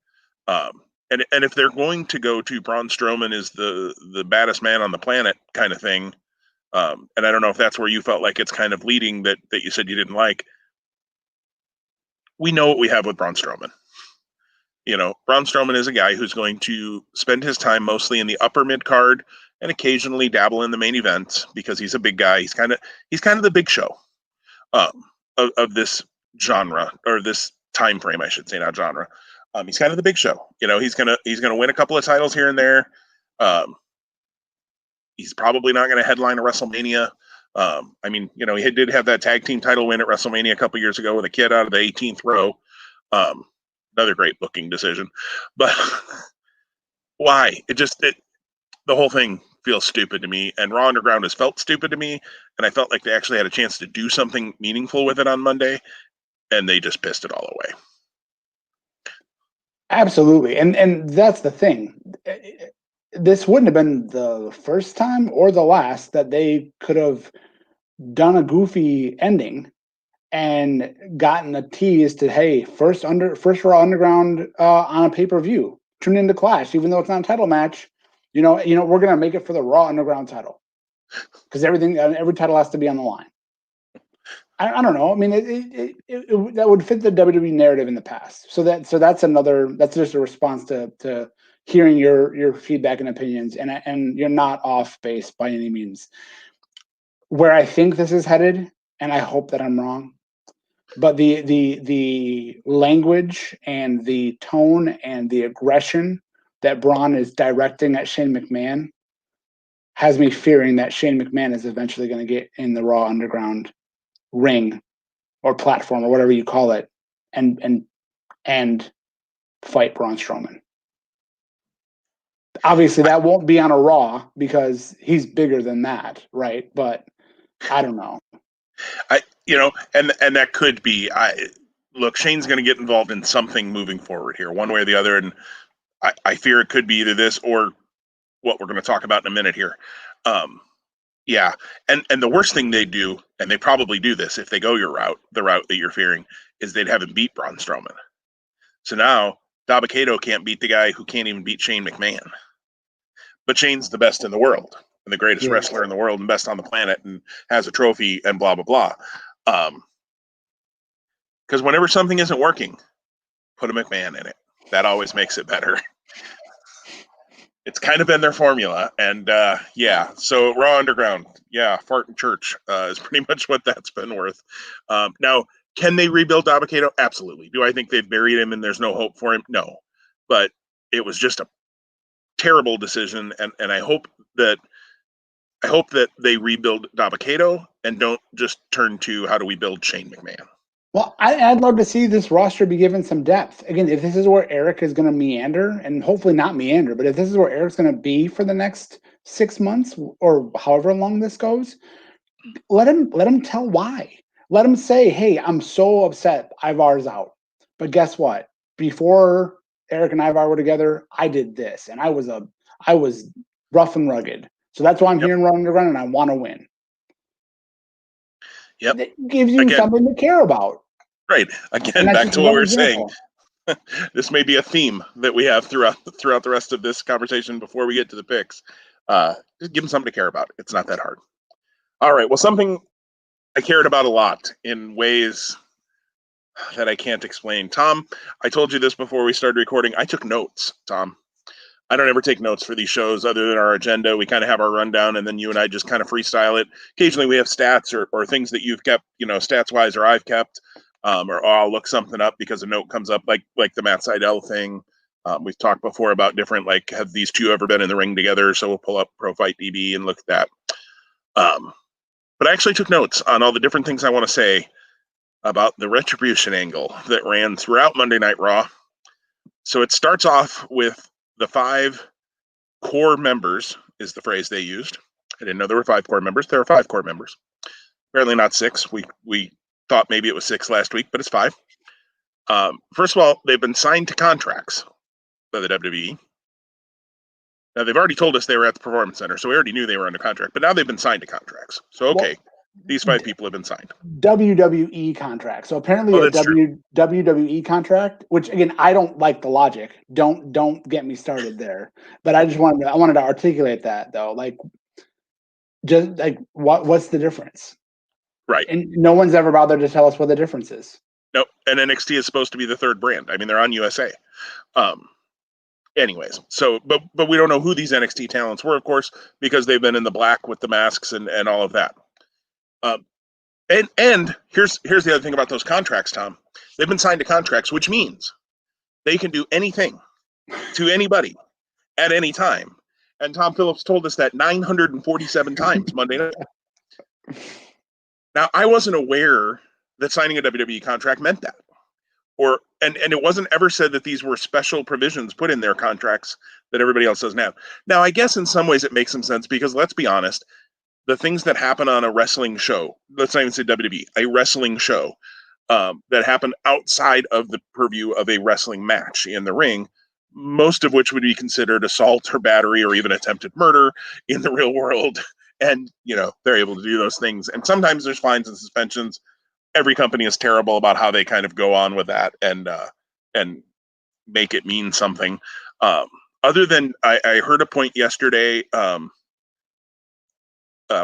And if they're going to go to Braun Strowman is the baddest man on the planet kind of thing, and I don't know if that's where you felt like it's kind of leading that you said you didn't like. We know what we have with Braun Strowman. You know, Braun Strowman is a guy who's going to spend his time mostly in the upper mid card and occasionally dabble in the main event because he's a big guy. He's kind of the Big Show of this genre or this time frame, I should say, not genre. He's kind of the Big Show. You know, he's gonna win a couple of titles here and there. He's probably not going to headline a WrestleMania. I mean, you know, he did have that tag team title win at WrestleMania a couple years ago with a kid out of the 18th row. Another great booking decision. But why? The whole thing feels stupid to me. And Raw Underground has felt stupid to me. And I felt like they actually had a chance to do something meaningful with it on Monday. And they just pissed it all away. Absolutely. And that's the thing. This wouldn't have been the first time or the last that they could have done a goofy ending and gotten a tease to, hey, first Raw Underground on a pay-per-view. Tune into Clash, even though it's not a title match. You know, we're gonna make it for the Raw Underground title because every title has to be on the line. I don't know. I mean, that would fit the WWE narrative in the past. So that's just a response to hearing your feedback and opinions, and you're not off base by any means. Where I think this is headed, and I hope that I'm wrong, but the language and the tone and the aggression that Braun is directing at Shane McMahon has me fearing that Shane McMahon is eventually going to get in the Raw Underground ring or platform or whatever you call it, and fight Braun Strowman. Obviously, that won't be on a Raw because he's bigger than that, right? But I don't know. And that could be. Look, Shane's going to get involved in something moving forward here, one way or the other, and I fear it could be either this or what we're going to talk about in a minute here. Yeah, and the worst thing they do, and they probably do this if they go the route that you're fearing, is they'd have him beat Braun Strowman. So now Dabba-Kato can't beat the guy who can't even beat Shane McMahon. But Shane's the best in the world and the greatest wrestler in the world and best on the planet and has a trophy and blah, blah, blah. Because whenever something isn't working, put a McMahon in it. That always makes it better. It's kind of been their formula. And so Raw Underground, fart in church is pretty much what that's been worth. Now, can they rebuild Dabba-Kato? Absolutely. Do I think they've buried him and there's no hope for him? No. But it was just a terrible decision, and I hope that they rebuild Dabba-Kato and don't just turn to how do we build Shane McMahon. Well, I'd love to see this roster be given some depth. Again, if this is where Eric is going to meander, and hopefully not meander, but if this is where Eric's going to be for the next 6 months or however long this goes, let him tell why. Let him say, "Hey, I'm so upset Ivar's out, but guess what? Before Eric and Ivar were together, I did this, and I was rough and rugged. So that's why I'm here in Raw Underground, and I want to win." Yep. It gives you something to care about. Right. Again, back to what we were saying. This may be a theme that we have throughout the rest of this conversation before we get to the picks. Just give them something to care about. It's not that hard. All right. Well, something I cared about a lot in ways that I can't explain. Tom, I told you this before we started recording. I took notes, Tom. I don't ever take notes for these shows other than our agenda. We kind of have our rundown, and then you and I just kind of freestyle it. Occasionally we have stats or things that you've kept, stats-wise, or I've kept, or I'll look something up because a note comes up, like the Matt Seidel thing. We've talked before about different, like, have these two ever been in the ring together? So we'll pull up Pro Fight DB and look at that. But I actually took notes on all the different things I want to say about the Retribution angle that ran throughout Monday Night Raw. So it starts off with the 5 core members, is the phrase they used. I didn't know there were 5 core members. There are 5 core members. Apparently not 6. We thought maybe it was 6 last week, but it's 5. First of all, they've been signed to contracts by the WWE. Now, they've already told us they were at the Performance Center, so we already knew they were under contract. But now they've been signed to contracts. So, okay, these 5 people have been signed. WWE contract. So apparently WWE contract, which, again, I don't like the logic. Don't get me started there. But I wanted to articulate that, though. Like, just like what's the difference? Right. And no one's ever bothered to tell us what the difference is. Nope. And NXT is supposed to be the 3rd brand. I mean, they're on USA. Anyways, so but we don't know who these NXT talents were, of course, because they've been in the black with the masks and all of that. And here's the other thing about those contracts, Tom. They've been signed to contracts, which means they can do anything to anybody at any time. And Tom Phillips told us that 947 times Monday night. Now, I wasn't aware that signing a WWE contract meant that. And it wasn't ever said that these were special provisions put in their contracts that everybody else doesn't have. Now, I guess in some ways it makes some sense because, let's be honest, the things that happen on a wrestling show, let's not even say WWE, a wrestling show that happen outside of the purview of a wrestling match in the ring, most of which would be considered assault or battery or even attempted murder in the real world. And, they're able to do those things. And sometimes there's fines and suspensions. Every company is terrible about how they kind of go on with that and make it mean something. Other than I heard a point yesterday,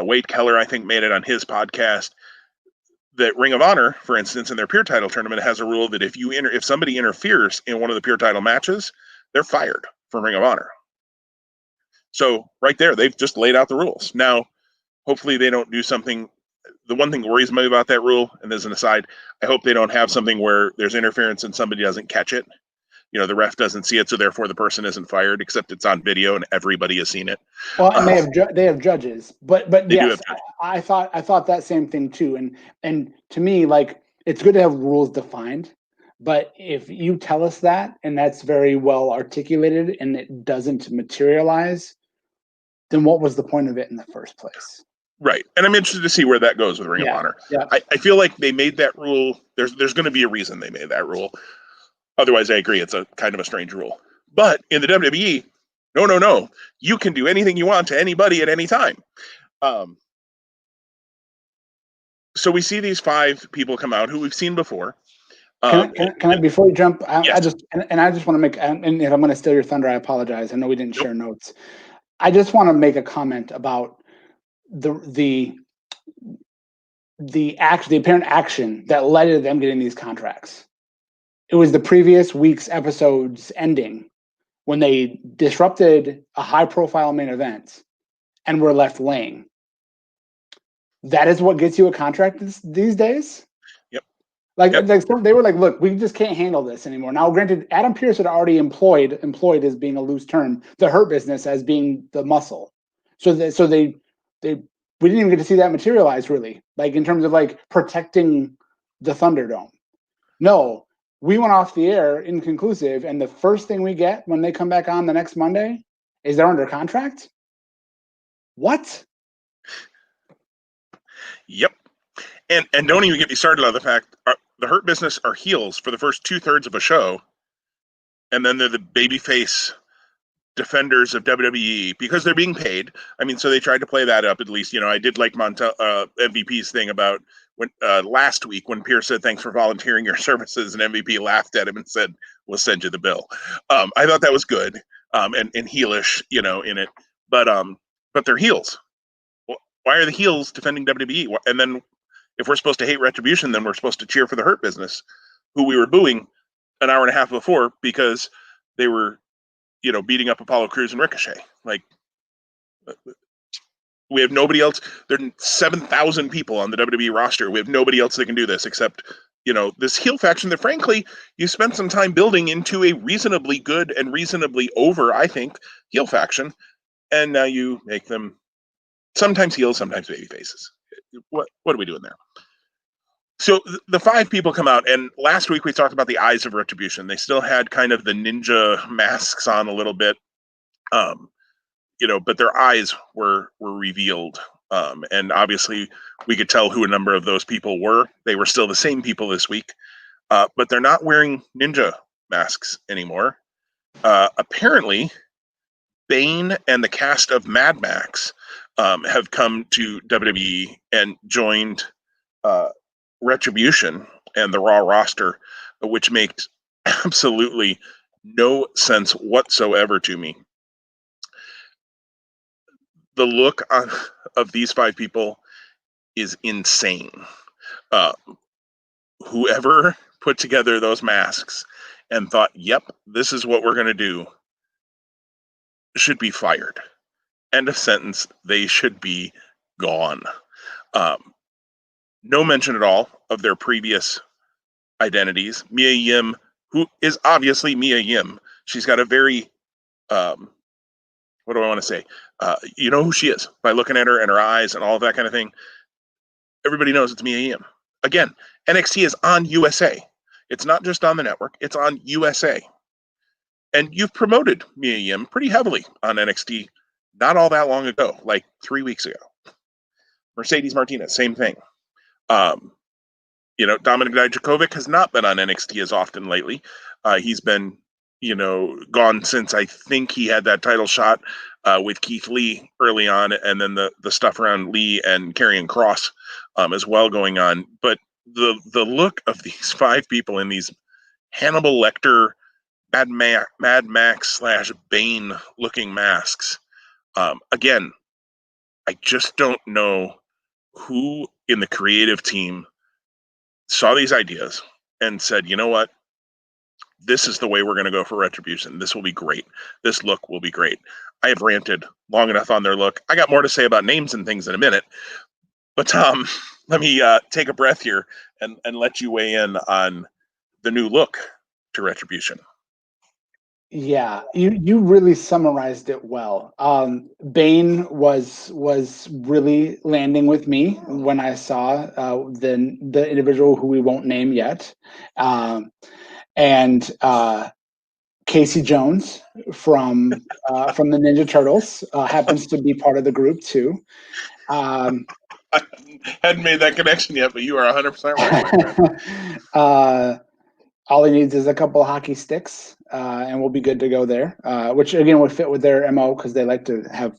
Wade Keller, I think, made it on his podcast. that Ring of Honor, for instance, in their Pure Title Tournament has a rule that if somebody interferes in one of the Pure Title matches, they're fired from Ring of Honor. So right there, they've just laid out the rules. Now, hopefully they don't do something. The one thing that worries me about that rule, and as an aside, I hope they don't have something where there's interference and somebody doesn't catch it. The ref doesn't see it, so therefore the person isn't fired, except it's on video and everybody has seen it. Well, and they have judges, but yes, I thought that same thing too. And to me, like, it's good to have rules defined, but if you tell us that and that's very well articulated and it doesn't materialize, then what was the point of it in the first place? Right, and I'm interested to see where that goes with Ring of Honor. Yeah. I feel like they made that rule. There's going to be a reason they made that rule. Otherwise, I agree, it's a kind of a strange rule. But in the WWE, no, you can do anything you want to anybody at any time. So we see these 5 people come out who we've seen before. Can I before you jump? Yes. I just want to make, and if I'm going to steal your thunder, I apologize. I know we didn't share notes. I just want to make a comment about the apparent action that led to them getting these contracts. It was the previous week's episode's ending when they disrupted a high-profile main event and were left laying. That is what gets you a contract these days? Yep. Like they were like, look, we just can't handle this anymore. Now, granted, Adam Pearce had already employed as being a loose term, the Hurt Business as being the muscle. So we didn't even get to see that materialize, really, like in terms of like protecting the Thunderdome. No, we went off the air inconclusive, and the first thing we get when they come back on the next Monday is they're under contract? What? Yep. And don't even get me started on the fact the Hurt Business are heels for the first 2/3 of a show, and then they're the babyface defenders of WWE because they're being paid. I mean, so they tried to play that up at least. I did like MVP's thing about when last week when Pierce said thanks for volunteering your services, and MVP laughed at him and said we'll send you the bill. I thought that was good and heelish, in it. But they're heels. Why are the heels defending WWE? And then if we're supposed to hate Retribution, then we're supposed to cheer for the Hurt Business, who we were booing an hour and a half before because they were beating up Apollo Crews and Ricochet. Like, we have nobody else. There are 7,000 people on the WWE roster. We have nobody else that can do this except, this heel faction that, frankly, you spent some time building into a reasonably good and reasonably over, I think, heel faction. And now you make them sometimes heels, sometimes baby faces. What are we doing there? So the 5 people come out, and last week we talked about the eyes of Retribution. They still had kind of the ninja masks on a little bit, but their eyes were revealed, and obviously we could tell who a number of those people were. They were still the same people this week, but they're not wearing ninja masks anymore. Apparently, Bane and the cast of Mad Max have come to WWE and joined Retribution and the Raw roster, which makes absolutely no sense whatsoever to me. The look of these 5 people is insane. Whoever put together those masks and thought, yep, this is what we're going to do, should be fired. End of sentence. They should be gone. No mention at all of their previous identities. Mia Yim, who is obviously Mia Yim. She's got a very, what do I want to say? You know who she is by looking at her and her eyes and all of that kind of thing. Everybody knows it's Mia Yim. Again, NXT is on USA. It's not just on the network. It's on USA. And you've promoted Mia Yim pretty heavily on NXT not all that long ago, like 3 weeks ago. Mercedes Martinez, same thing. Dominik Dijakovic has not been on NXT as often lately. He's been, gone since I think he had that title shot with Keith Lee early on, and then the stuff around Lee and Karrion Kross as well going on. But the look of these 5 people in these Hannibal Lecter, Mad Max / Bane looking masks. Again, I just don't know who in the creative team saw these ideas and said, you know what? This is the way we're going to go for Retribution. This will be great. This look will be great. I have ranted long enough on their look. I got more to say about names and things in a minute. But Tom, let me take a breath here and let you weigh in on the new look to Retribution. Yeah, you really summarized it well. Bane was really landing with me when I saw the individual who we won't name yet, and Casey Jones from the Ninja Turtles happens to be part of the group too. I hadn't made that connection yet, but you are 100% right, my friend. All he needs is a couple of hockey sticks, and we'll be good to go there. Which again would fit with their MO because they like to have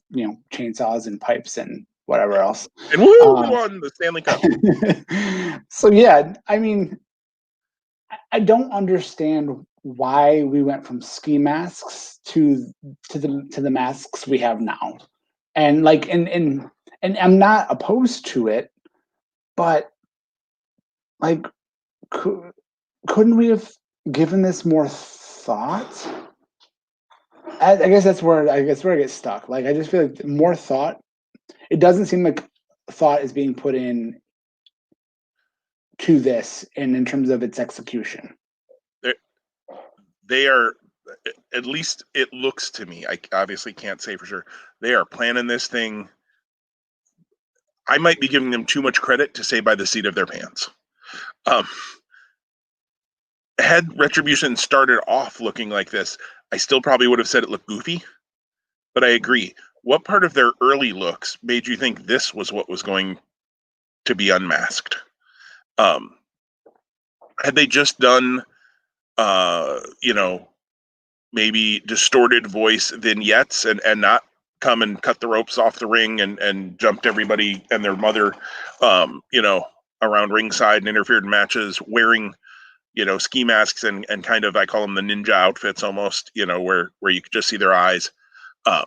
chainsaws and pipes and whatever else. And woo, we won the Stanley Cup. So yeah, I mean, I don't understand why we went from ski masks to the masks we have now, and and I'm not opposed to it, but like. Couldn't we have given this more thought? I guess that's where I get stuck. Like I just feel like more thought. It doesn't seem like thought is being put in to this, and in terms of its execution. They are, at least it looks to me. I obviously can't say for sure. They are planning this thing. I might be giving them too much credit to say by the seat of their pants. Had Retribution started off looking like this, I still probably would have said it looked goofy, but I agree. What part of their early looks made you think this was what was going to be unmasked? Had they just done, maybe distorted voice vignettes and not come and cut the ropes off the ring and jumped everybody and their mother, around ringside and interfered in matches wearing ski masks and kind of, I call them the ninja outfits almost, where you could just see their eyes. Had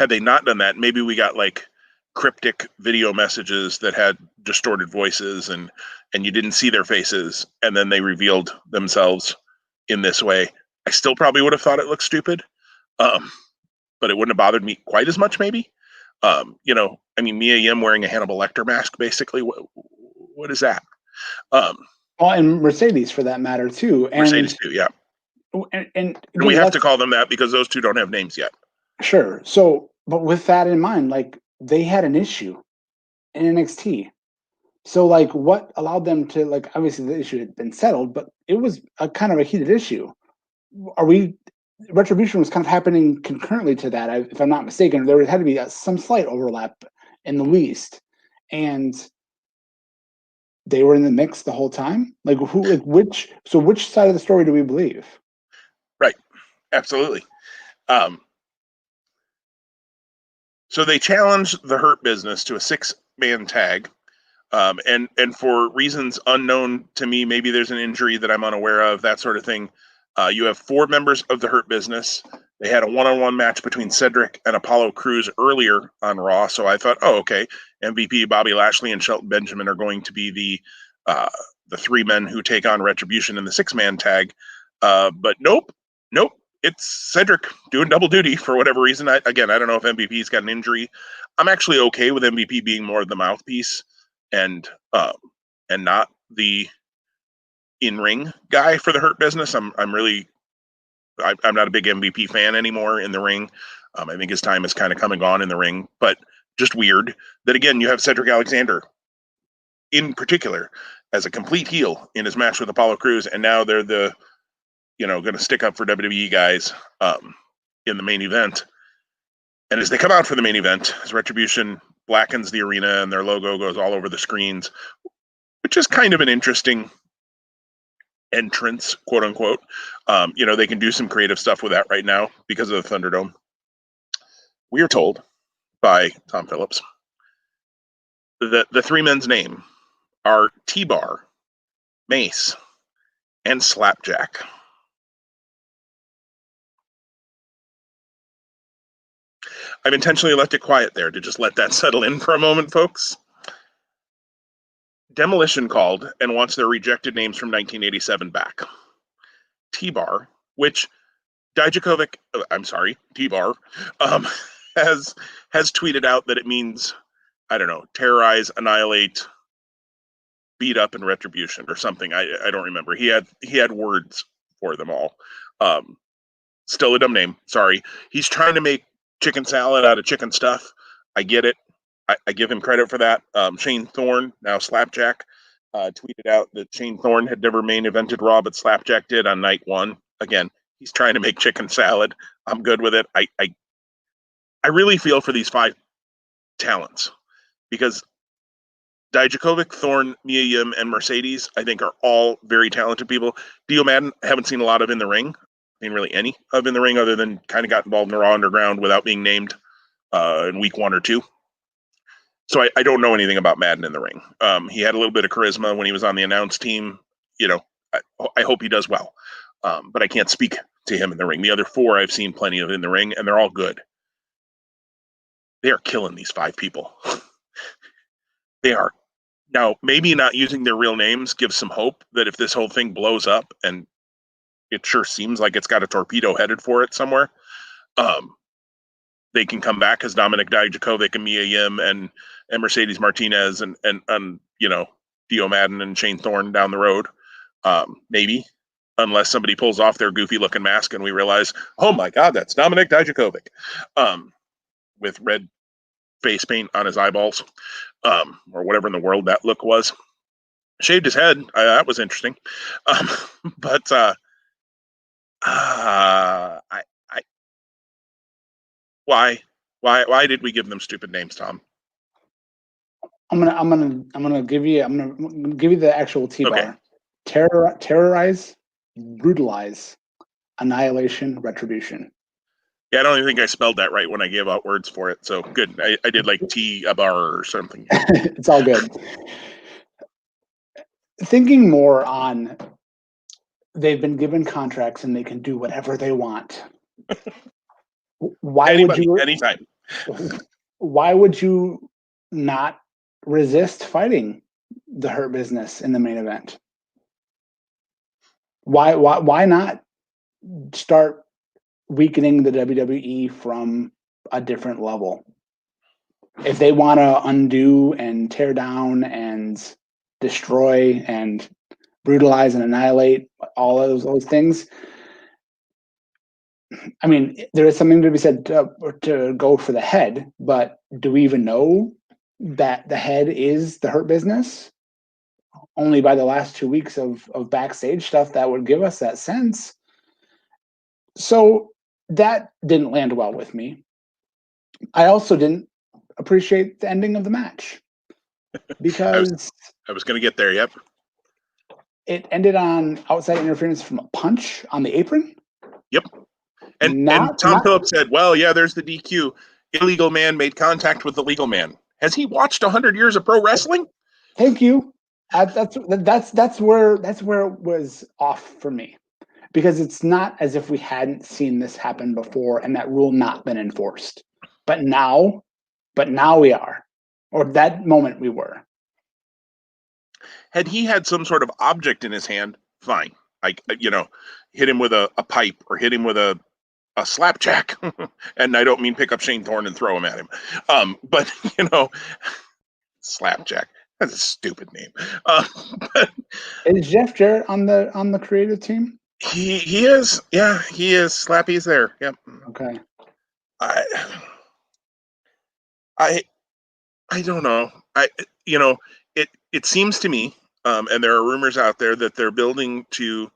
they not done that, maybe we got like cryptic video messages that had distorted voices and you didn't see their faces, and then they revealed themselves in this way. I still probably would have thought it looked stupid, but it wouldn't have bothered me quite as much, maybe. Mia Yim wearing a Hannibal Lecter mask, basically. What is that? And Mercedes, for that matter, too. And Mercedes too, yeah. And we have to call them that because those two don't have names yet. Sure. So, but with that in mind, like they had an issue in NXT. So, like, what allowed them to, like, obviously the issue had been settled, but it was a kind of a heated issue. Retribution was kind of happening concurrently to that, if I'm not mistaken. There had to be some slight overlap in the least. And they were in the mix the whole time? Which side of the story do we believe? Right. Absolutely. So they challenged the Hurt Business to a 6-man tag. And for reasons unknown to me, maybe there's an injury that I'm unaware of, that sort of thing. You have 4 members of the Hurt Business. They had a one-on-one match between Cedric and Apollo Crews earlier on Raw, so I thought, oh, okay, MVP Bobby Lashley and Shelton Benjamin are going to be the 3 men who take on Retribution in the 6-man tag. But nope, it's Cedric doing double duty for whatever reason. I don't know if MVP's got an injury. I'm actually okay with MVP being more of the mouthpiece and not the in-ring guy for the Hurt Business. I'm not a big MVP fan anymore in the ring. I think his time has kind of come and gone in the ring, but just weird that, again, you have Cedric Alexander in particular as a complete heel in his match with Apollo Crews, and now they're the going to stick up for WWE guys in the main event. And as they come out for the main event, as Retribution blackens the arena and their logo goes all over the screens, which is kind of an interesting entrance, quote unquote. They can do some creative stuff with that right now because of the Thunderdome. We are told by Tom Phillips that the 3 men's name are T-Bar, Mace, and Slapjack. I've intentionally left it quiet there to just let that settle in for a moment, folks. Demolition called and wants their rejected names from 1987 back. T-Bar, which Dijakovic, T-Bar, has tweeted out that it means, I don't know, terrorize, annihilate, beat up, and retribution or something. I don't remember. He had words for them all. Still a dumb name. Sorry. He's trying to make chicken salad out of chicken stuff. I get it. I give him credit for that. Shane Thorne, now Slapjack, tweeted out that Shane Thorne had never main evented Raw, but Slapjack did on night one. Again, he's trying to make chicken salad. I'm good with it. I really feel for these 5 talents because Dijakovic, Thorne, Mia Yim, and Mercedes, I think, are all very talented people. Dio Madden, I haven't seen a lot of in the ring. I mean, really any of in the ring other than kind of got involved in the Raw Underground without being named in week 1 or 2. So I don't know anything about Madden in the ring. He had a little bit of charisma when he was on the announce team. You know, I hope he does well. But I can't speak to him in the ring. The other 4 I've seen plenty of in the ring, and they're all good. They are killing these 5 people. They are. Now, maybe not using their real names gives some hope that if this whole thing blows up, and it sure seems like it's got a torpedo headed for it somewhere, they can come back as Dominic Dijakovic and Mia Yim and Mercedes Martinez and you know, Dio Madden and Shane Thorne down the road. Maybe, unless somebody pulls off their goofy looking mask and we realize, oh my God, that's Dominic Dijakovic, with red face paint on his eyeballs, or whatever in the world that look was. Shaved his head. That was interesting. But why did we give them stupid names, Tom? I'm gonna give you the actual T-Bar. Okay. Terrorize, brutalize, annihilation, retribution. Yeah, I don't even think I spelled that right when I gave out words for it. So good. I did like T-Bar or something. It's all good. Thinking more on, they've been given contracts and they can do whatever they want. Why would you? Anytime. Why would you not resist fighting the Hurt Business in the main event? Why not start weakening the WWE from a different level? If they want to undo and tear down and destroy and brutalize and annihilate all of those things, I mean, there is something to be said to go for the head, but do we even know that the head is the Hurt Business? Only by the last 2 weeks of backstage stuff that would give us that sense. So that didn't land well with me. I also didn't appreciate the ending of the match because I was going to get there. Yep. It ended on outside interference from a punch on the apron. Yep. And Tom Phillips said, well, yeah, there's the DQ. Illegal man made contact with the legal man. Has he watched 100 years of pro wrestling? Thank you. That's where it was off for me, because it's not as if we hadn't seen this happen before and that rule not been enforced. But now we are, or that moment we were. Had he had some sort of object in his hand, fine. Like, you know, hit him with a pipe or hit him with a slapjack. And I don't mean pick up Shane Thorne and throw him at him. But, you know, slapjack. That's a stupid name. But is Jeff Jarrett on the creative team? He is. Yeah, he is. Slappy's there. Yep. Okay. I don't know. It seems to me, and there are rumors out there that they're building to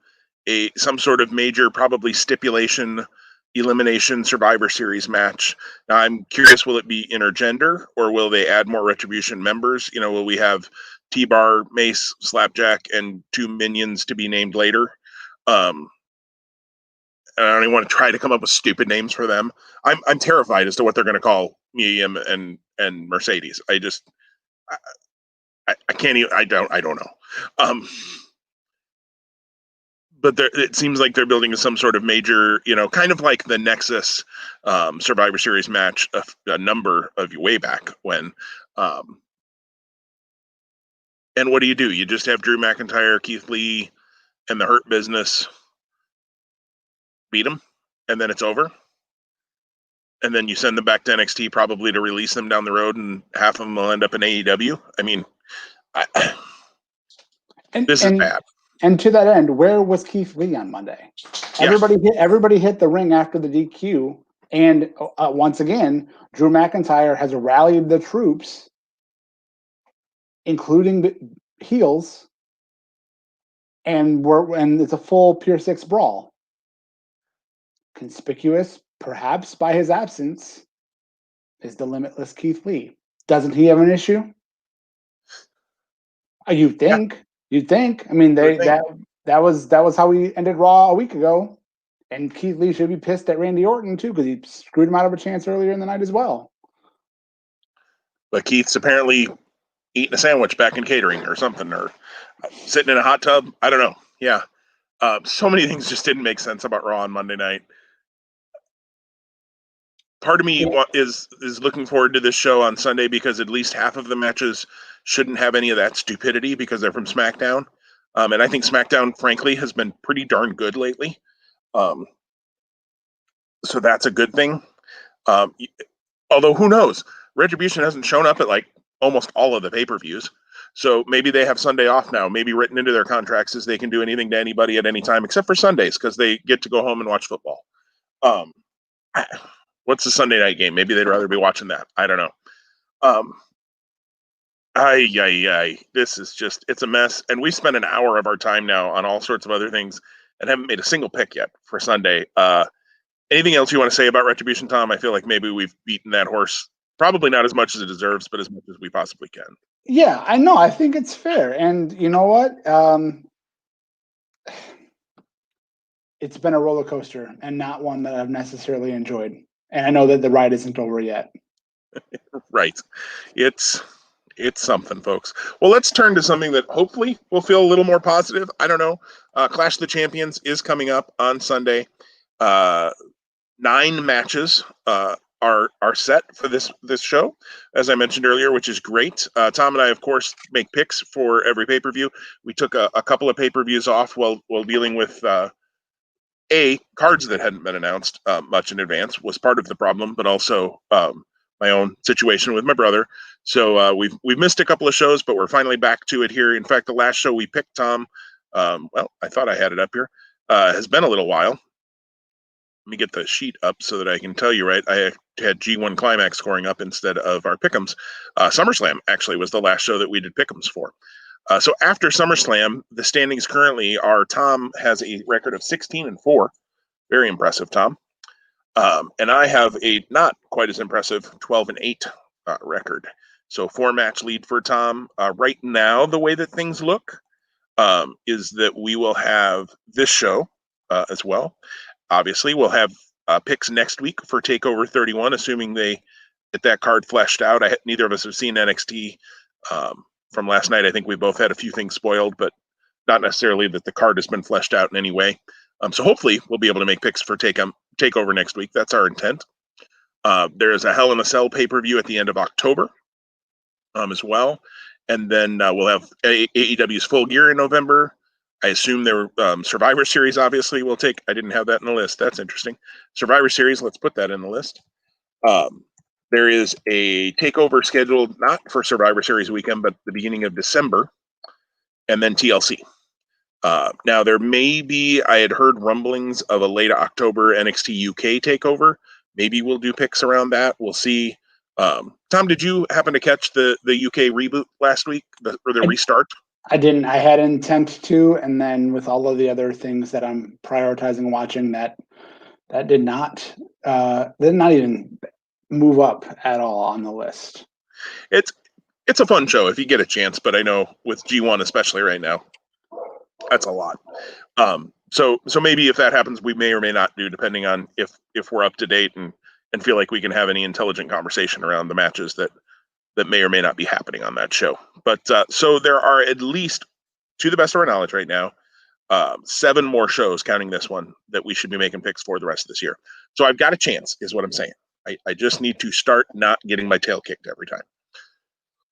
some sort of major, probably stipulation elimination Survivor Series match. Now, I'm curious, will it be intergender or will they add more Retribution members? You know, will we have T-Bar, Mace, Slapjack, and 2 minions to be named later? And I don't even want to try to come up with stupid names for them. I'm terrified as to what they're going to call me and Mercedes. I can't even. I don't know. But it seems like they're building some sort of major, you know, kind of like the Nexus Survivor Series match a number of way back when. And what do? You just have Drew McIntyre, Keith Lee, and the Hurt Business beat them, and then it's over. And then you send them back to NXT probably to release them down the road, and half of them will end up in AEW. I mean, this is bad. And to that end, where was Keith Lee on Monday? Yeah. Everybody hit the ring after the DQ. And once again, Drew McIntyre has rallied the troops, including the heels, and it's a full Pure 6 brawl. Conspicuous, perhaps, by his absence, is the limitless Keith Lee. Doesn't he have an issue? You'd think. Yeah. You'd think. I mean, that was how we ended Raw a week ago. And Keith Lee should be pissed at Randy Orton, too, because he screwed him out of a chance earlier in the night as well. But Keith's apparently eating a sandwich back in catering or something, or sitting in a hot tub. I don't know. Yeah. So many things just didn't make sense about Raw on Monday night. Part of me is looking forward to this show on Sunday because at least half of the matches shouldn't have any of that stupidity because they're from SmackDown. And I think SmackDown, frankly, has been pretty darn good lately. So that's a good thing. Although who knows? Retribution hasn't shown up at like almost all of the pay-per-views. So maybe they have Sunday off now. Maybe written into their contracts is they can do anything to anybody at any time except for Sundays because they get to go home and watch football. What's the Sunday night game? Maybe they'd rather be watching that. I don't know. This is just, it's a mess. And we spent an hour of our time now on all sorts of other things and haven't made a single pick yet for Sunday. Anything else you want to say about Retribution, Tom? I feel like maybe we've beaten that horse. Probably not as much as it deserves, but as much as we possibly can. Yeah, I know. I think it's fair. And you know what? It's been a roller coaster and not one that I've necessarily enjoyed. And I know that the ride isn't over yet. Right. It's something, folks. Well, let's turn to something that hopefully will feel a little more positive. I don't know. Clash of the Champions is coming up on Sunday. 9 matches are set for this show, as I mentioned earlier, which is great. Tom and I, of course, make picks for every pay-per-view. We took a couple of pay-per-views off while dealing with cards that hadn't been announced much in advance was part of the problem, but also my own situation with my brother. So we've missed a couple of shows, but we're finally back to it here. In fact, the last show we picked, Tom, well, I thought I had it up here, has been a little while. Let me get the sheet up so that I can tell you right. I had G1 Climax scoring up instead of our pick'ems. SummerSlam actually was the last show that we did pick'ems for. So after SummerSlam, the standings currently are Tom has a record of 16-4. Very impressive, Tom. And I have a not quite as impressive 12-8 record. So 4-match lead for Tom. Right now, the way that things look is that we will have this show as well. Obviously, we'll have picks next week for TakeOver 31, assuming they get that card fleshed out. Neither of us have seen NXT from last night. I think we both had a few things spoiled, but not necessarily that the card has been fleshed out in any way. So hopefully we'll be able to make picks for TakeOver next week. That's our intent. There is a Hell in a Cell pay-per-view at the end of October as well. And then we'll have AEW's Full Gear in November. I assume their Survivor Series, obviously, will take. I didn't have that in the list. That's interesting. Survivor Series, let's put that in the list. There is a TakeOver scheduled not for Survivor Series weekend, but the beginning of December, and then TLC. Now, there may be, I had heard rumblings of a late October NXT UK TakeOver. Maybe we'll do picks around that. We'll see. Tom, did you happen to catch the UK reboot last week, the restart? I didn't. I had intent to, and then with all of the other things that I'm prioritizing watching, that did not even move up at all on the list. It's a fun show if you get a chance, but I know with G1 especially right now, that's a lot. So maybe if that happens, we may or may not do, depending on if we're up to date and feel like we can have any intelligent conversation around the matches that may or may not be happening on that show. But so there are at least, to the best of our knowledge right now, 7 more shows, counting this one, that we should be making picks for the rest of this year. So I've got a chance, is what I'm saying. I just need to start not getting my tail kicked every time.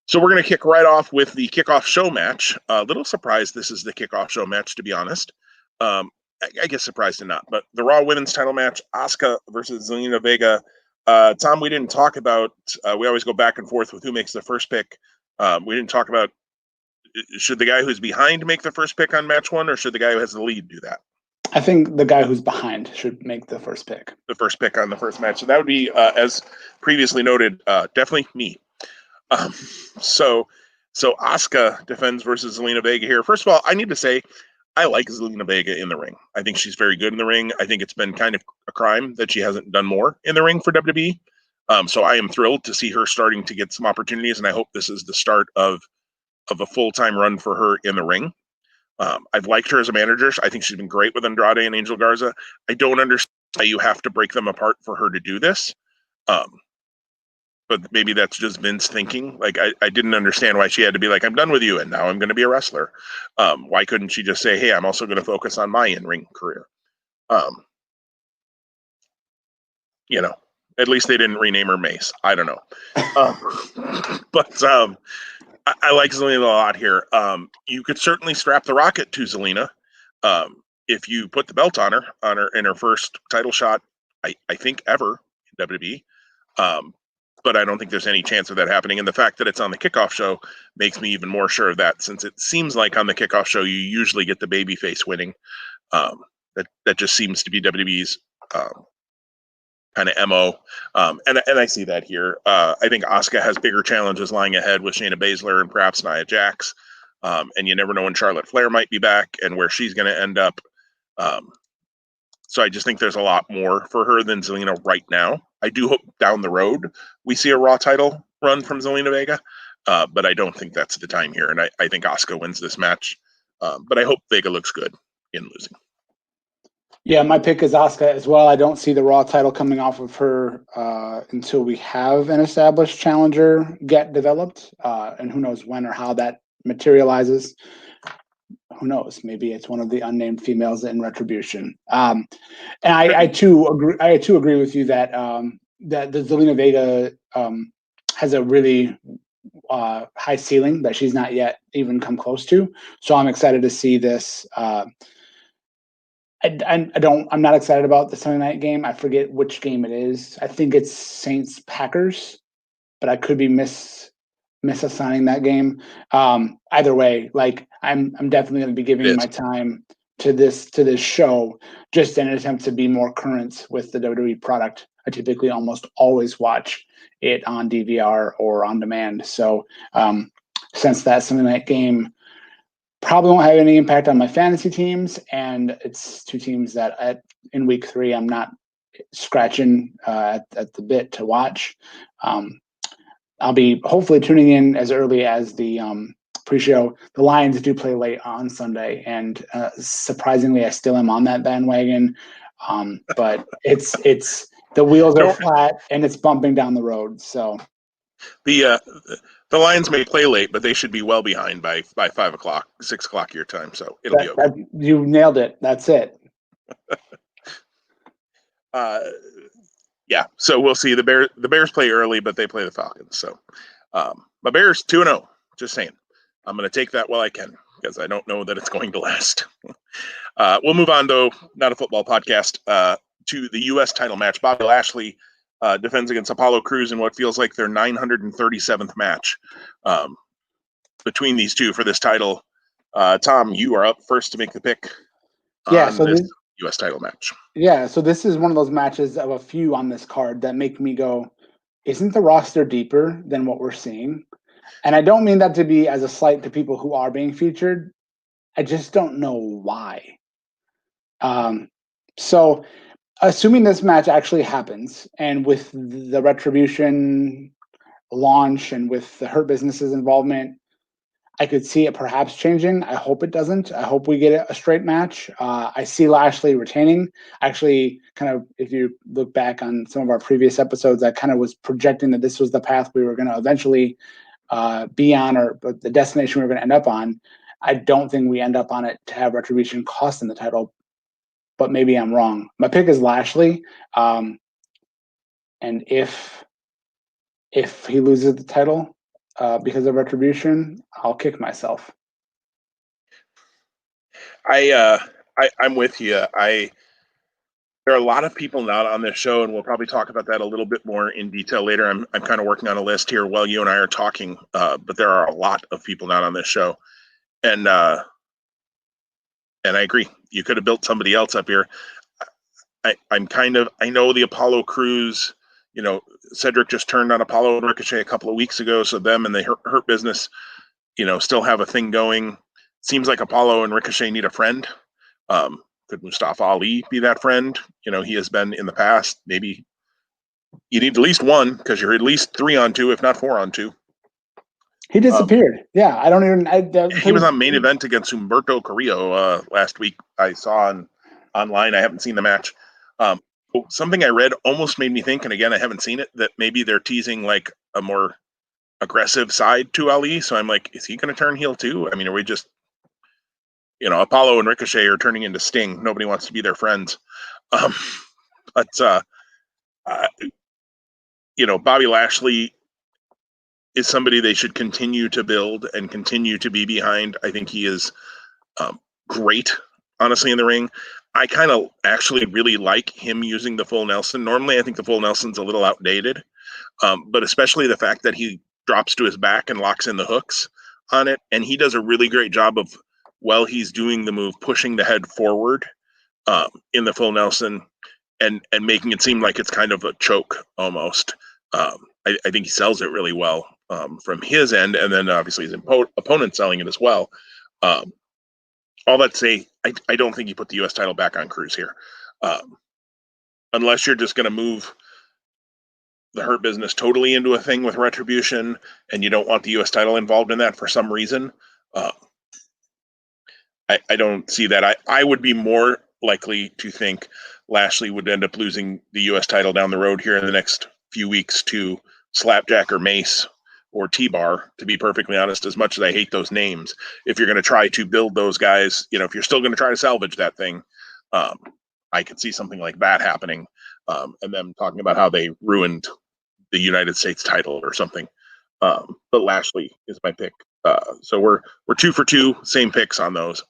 So we're going to kick right off with the kickoff show match. A little surprised this is the kickoff show match, to be honest. I guess surprised and not, but the Raw Women's Title match, Asuka versus Zelina Vega. Tom, we didn't talk about. We always go back and forth with who makes the first pick. We didn't talk about should the guy who's behind make the first pick on match one, or should the guy who has the lead do that? I think the guy who's behind should make the first pick. The first pick on the first match. So that would be, as previously noted, definitely me. So Asuka defends versus Zelina Vega here. First of all, I need to say I like Zelina Vega in the ring. I think she's very good in the ring. I think it's been kind of a crime that she hasn't done more in the ring for WWE. So I am thrilled to see her starting to get some opportunities, and I hope this is the start of a full-time run for her in the ring. I've liked her as a manager. I think she's been great with Andrade and Angel Garza. I don't understand why you have to break them apart for her to do this. But maybe that's just Vince thinking. Like, I didn't understand why she had to be like, I'm done with you, and now I'm going to be a wrestler. Why couldn't she just say, hey, I'm also going to focus on my in-ring career? At least they didn't rename her Mace. I don't know. But I like Zelina a lot here. You could certainly strap the rocket to Zelina if you put the belt on her in her first title shot, I think ever in WWE. But I don't think there's any chance of that happening. And the fact that it's on the kickoff show makes me even more sure of that, since it seems like on the kickoff show you usually get the babyface winning. That just seems to be WWE's kind of MO. And I see that here. I think Asuka has bigger challenges lying ahead with Shayna Baszler and perhaps Nia Jax. And you never know when Charlotte Flair might be back and where she's going to end up. So I just think there's a lot more for her than Zelina right now. I do hope down the road we see a Raw title run from Zelina Vega, but I don't think that's the time here. And I think Asuka wins this match. But I hope Vega looks good in losing. Yeah, my pick is Asuka as well. I don't see the Raw title coming off of her until we have an established challenger get developed. And who knows when or how that materializes. Who knows? Maybe it's one of the unnamed females in Retribution. And I too agree with you that that the Zelina Vega has a really high ceiling that she's not yet even come close to. So I'm excited to see this. I'm not excited about the Sunday night game. I forget which game it is. I think it's Saints Packers, but I could be misassigning that game. Either way, like I'm definitely going to be giving my time to this show just in an attempt to be more current with the WWE product. I typically almost always watch it on DVR or on demand. So since that Sunday night game probably won't have any impact on my fantasy teams, and it's two teams that in week 3 I'm not scratching at the bit to watch. I'll be hopefully tuning in as early as the pre-show. The Lions do play late on Sunday, and surprisingly, I still am on that bandwagon. But it's the wheels are flat and it's bumping down the road. So the Lions may play late, but they should be well behind by 5 o'clock, 6 o'clock your time. So it'll be okay. You nailed it. That's it. Yeah, so we'll see. The Bears play early, but they play the Falcons. So my Bears 2-0. Just saying, I'm going to take that while I can because I don't know that it's going to last. We'll move on, though, not a football podcast, to the U.S. title match. Bobby Lashley defends against Apollo Crews in what feels like their 937th match between these two for this title. Tom, you are up first to make the pick on this U.S. title match. Yeah, so this is one of those matches of a few on this card that make me go, isn't the roster deeper than what we're seeing? And I don't mean that to be as a slight to people who are being featured. I just don't know why. So assuming this match actually happens, and with the Retribution launch and with the Hurt Business's involvement, I could see it perhaps changing. I hope it doesn't. I hope we get a straight match. I see Lashley retaining. Actually, kind of, if you look back on some of our previous episodes, I kind of was projecting that this was the path we were going to eventually be on, or the destination we were going to end up on. I don't think we end up on it to have Retribution costing the title, but maybe I'm wrong. My pick is Lashley. And if he loses the title, because of Retribution, I'll kick myself. I'm with you. There are a lot of people not on this show, and we'll probably talk about that a little bit more in detail later. I'm kind of working on a list here while you and I are talking, but there are a lot of people not on this show, and I agree. You could have built somebody else up here. I know the Apollo crews. Cedric just turned on Apollo and Ricochet a couple of weeks ago, so them and the Hurt Business, still have a thing going. Seems like Apollo and Ricochet need a friend. Could Mustafa Ali be that friend? He has been in the past. Maybe you need at least one because you're at least 3-on-2, if not 4-on-2. He disappeared. I don't even. He was on main event against Humberto Carrillo last week. I saw online. I haven't seen the match. Something I read almost made me think, and again, I haven't seen it, that maybe they're teasing like a more aggressive side to Ali. So I'm like, is he going to turn heel too? I mean, are we just, Apollo and Ricochet are turning into Sting. Nobody wants to be their friends. But Bobby Lashley is somebody they should continue to build and continue to be behind. I think he is great, honestly, in the ring. I kind of actually really like him using the full Nelson. Normally, I think the full Nelson's a little outdated, but especially the fact that he drops to his back and locks in the hooks on it. And he does a really great job of, while he's doing the move, pushing the head forward in the full Nelson and making it seem like it's kind of a choke almost. I think he sells it really well from his end, and then obviously his opponent selling it as well. All that to say, I don't think you put the U.S. title back on Cruz here. Unless you're just going to move the Hurt Business totally into a thing with Retribution and you don't want the U.S. title involved in that for some reason. I don't see that. I would be more likely to think Lashley would end up losing the U.S. title down the road here in the next few weeks to Slapjack or Mace or T-Bar, to be perfectly honest, as much as I hate those names. If you're going to try to build those guys, if you're still going to try to salvage that thing, I could see something like that happening, and them talking about how they ruined the United States title or something. But Lashley is my pick. So we're 2 for 2, same picks on those.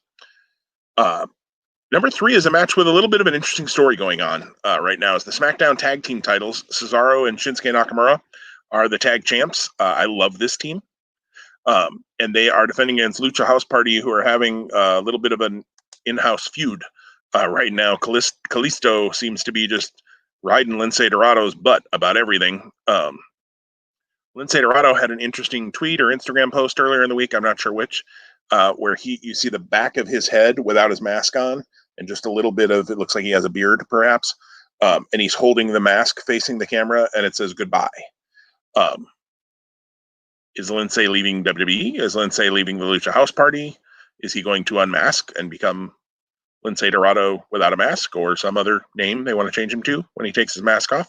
Number 3 is a match with a little bit of an interesting story going on right now. Is the SmackDown Tag Team titles. Cesaro and Shinsuke Nakamura are the tag champs. I love this team. And they are defending against Lucha House Party, who are having a little bit of an in-house feud right now. Kalisto seems to be just riding Lince Dorado's butt about everything. Lince Dorado had an interesting tweet or Instagram post earlier in the week, I'm not sure which, where you see the back of his head without his mask on, and just a little bit of, it looks like he has a beard, perhaps, and he's holding the mask facing the camera, and it says goodbye. Is Lince leaving WWE? Is Lince leaving the Lucha House Party? Is he going to unmask and become Lince Dorado without a mask, or some other name they want to change him to when he takes his mask off?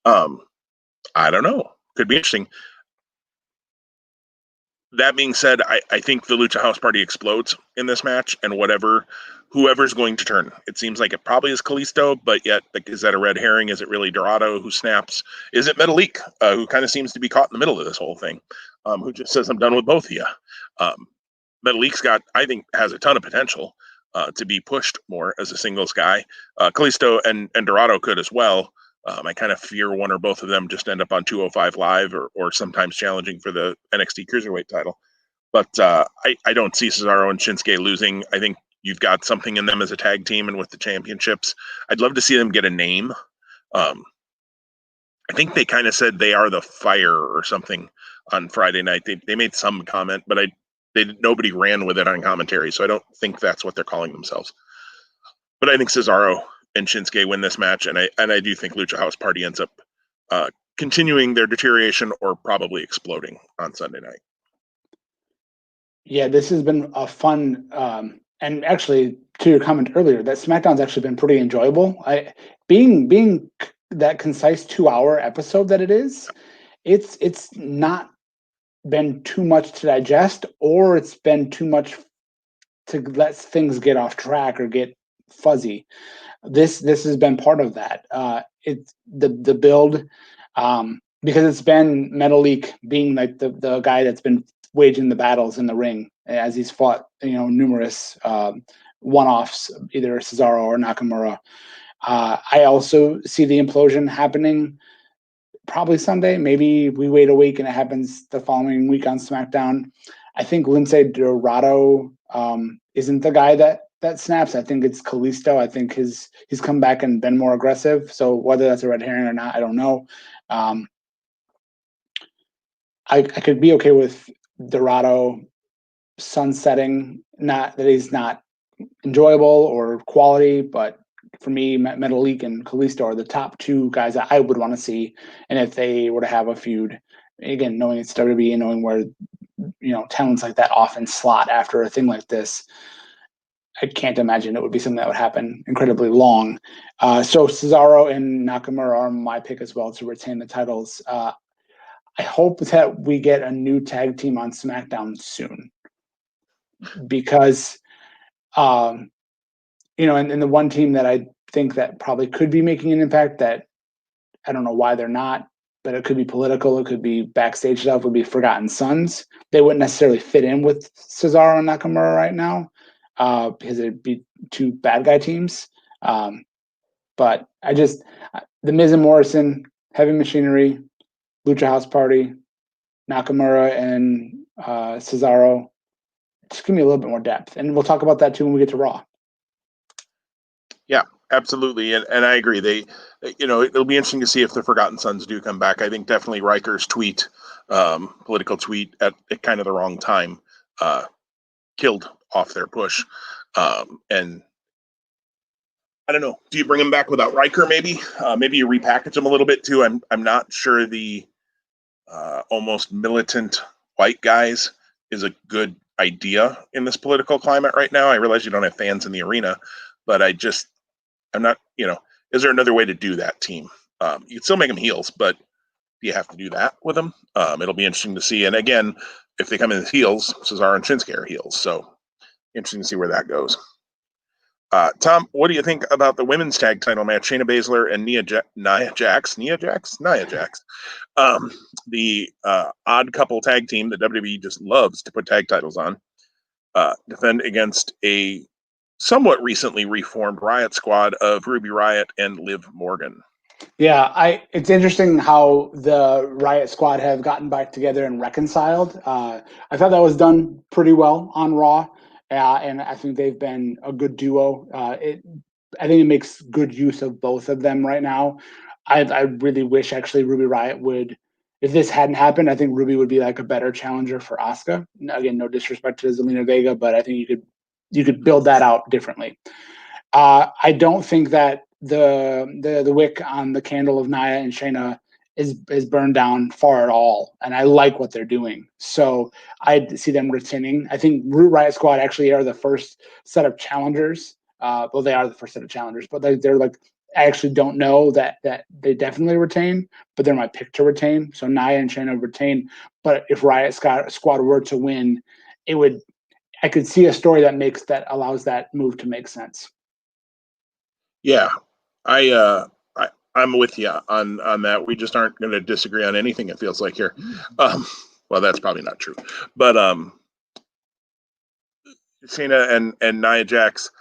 I don't know. Could be interesting. That being said, I think the Lucha House Party explodes in this match, and whoever's going to turn. It seems like it probably is Kalisto, but yet, like, is that a red herring? Is it really Dorado who snaps? Is it Metalik, who kind of seems to be caught in the middle of this whole thing, who just says, I'm done with both of you? Metalik's I think, has a ton of potential to be pushed more as a singles guy. Kalisto and Dorado could as well. I kind of fear one or both of them just end up on 205 Live or sometimes challenging for the NXT Cruiserweight title. But I don't see Cesaro and Shinsuke losing. I think you've got something in them as a tag team and with the championships. I'd love to see them get a name. I think they kind of said they are the Fire or something on Friday night. They made some comment, but nobody ran with it on commentary, so I don't think that's what they're calling themselves. But I think Cesaro and Shinsuke win this match, and I do think Lucha House Party ends up continuing their deterioration or probably exploding on Sunday night. Yeah, this has been a fun, and actually, to your comment earlier, that SmackDown's actually been pretty enjoyable. Being that concise 2-hour episode that it is, it's not been too much to digest, or it's been too much to let things get off track or get fuzzy. This has been part of that. It's the build. because it's been Metalik being like the guy that's been waging the battles in the ring as he's fought, numerous one-offs, either Cesaro or Nakamura. I also see the implosion happening probably Sunday. Maybe we wait a week and it happens the following week on SmackDown. I think Lince Dorado isn't the guy that snaps. I think it's Kalisto. I think he's come back and been more aggressive. So whether that's a red herring or not, I don't know. I could be okay with Dorado sunsetting. Not that he's not enjoyable or quality, but for me, Metalik and Kalisto are the top two guys that I would want to see. And if they were to have a feud, again, knowing it's WWE and knowing where talents like that often slot after a thing like this, I can't imagine it would be something that would happen incredibly long. So Cesaro and Nakamura are my pick as well to retain the titles. I hope that we get a new tag team on SmackDown soon, because and the one team that I think that probably could be making an impact, that I don't know why they're not, but it could be political, it could be backstage stuff, would be Forgotten Sons. They wouldn't necessarily fit in with Cesaro and Nakamura right now, because it'd be two bad guy teams. But the Miz and Morrison, Heavy Machinery, Lucha House Party, Nakamura and Cesaro, just give me a little bit more depth. And we'll talk about that too when we get to Raw. Yeah, absolutely. And I agree. It'll be interesting to see if the Forgotten Sons do come back. I think definitely Riker's tweet, political tweet at kind of the wrong time, killed off their push. And I don't know. Do you bring him back without Riker? Maybe you repackage him a little bit too. I'm not sure the almost militant white guys is a good idea in this political climate right now. I realize you don't have fans in the arena, but I'm not, is there another way to do that team? You can still make them heels, but you have to do that with them. It'll be interesting to see. And again, if they come in as heels, Cesaro and Shinsuke are heels. So interesting to see where that goes. Tom, what do you think about the women's tag title match? Shayna Baszler and Nia Jax, the odd couple tag team that WWE just loves to put tag titles on, defend against a somewhat recently reformed Riot Squad of Ruby Riott and Liv Morgan. Yeah, it's interesting how the Riot Squad have gotten back together and reconciled. I thought that was done pretty well on Raw, and I think they've been a good duo. I think it makes good use of both of them right now. I really wish actually Ruby Riott would. If this hadn't happened, I think Ruby would be like a better challenger for Asuka. Again, no disrespect to Zelina Vega, but I think you could build that out differently. I don't think that the wick on the candle of Nia and Shayna is burned down far at all, and I like what they're doing. So I see them retaining. I think Riot Squad actually are the first set of challengers. Well, they are the first set of challengers, but they're like, I actually don't know that they definitely retain, but they're my pick to retain. So Nia and Shayna retain. But if Riot Squad were to win, I could see a story that allows that move to make sense. Yeah, I'm with you on that. We just aren't going to disagree on anything, it feels like here. Well, that's probably not true, but Shayna and Nia Jax,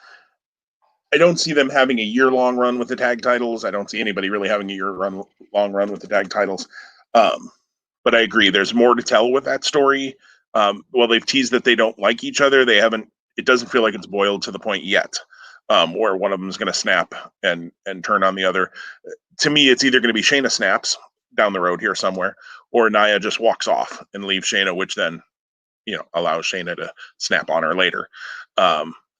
I don't see them having a year-long run with the tag titles. I don't see anybody really having a year-long run with the tag titles. But I agree, there's more to tell with that story. Well, they've teased that they don't like each other. It doesn't feel like it's boiled to the point yet, where one of them is going to snap and turn on the other. To me, it's either going to be Shayna snaps down the road here somewhere, or Nia just walks off and leaves Shayna, which then, allows Shayna to snap on her later.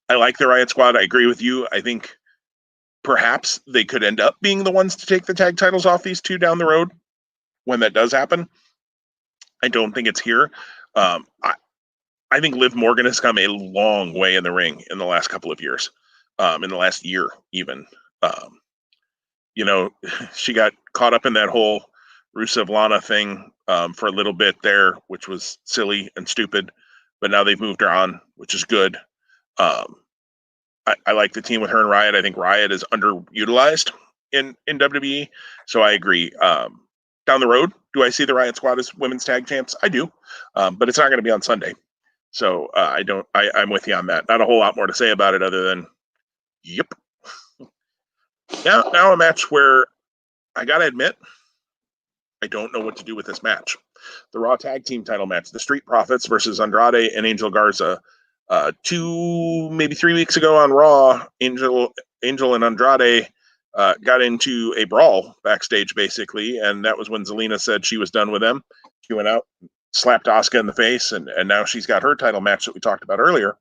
I like the Riot Squad. I agree with you. I think perhaps they could end up being the ones to take the tag titles off these two down the road when that does happen. I don't think it's here. I think Liv Morgan has come a long way in the ring in the last couple of years, in the last year even. She got caught up in that whole Rusev Lana thing for a little bit there, which was silly and stupid. But now they've moved her on, which is good. I like the team with her and Riot. I think Riot is underutilized in WWE, so I agree. Down the road, do I see the Riot Squad as women's tag champs? I do, but it's not going to be on Sunday. So I don't. I'm with you on that. Not a whole lot more to say about it other than, yep. Now a match where I gotta admit, I don't know what to do with this match. The Raw Tag Team title match, the Street Profits versus Andrade and Angel Garza. 2, maybe 3 weeks ago on Raw, Angel and Andrade got into a brawl backstage, basically, and that was when Zelina said she was done with them. She went out, slapped Asuka in the face, and now she's got her title match that we talked about earlier.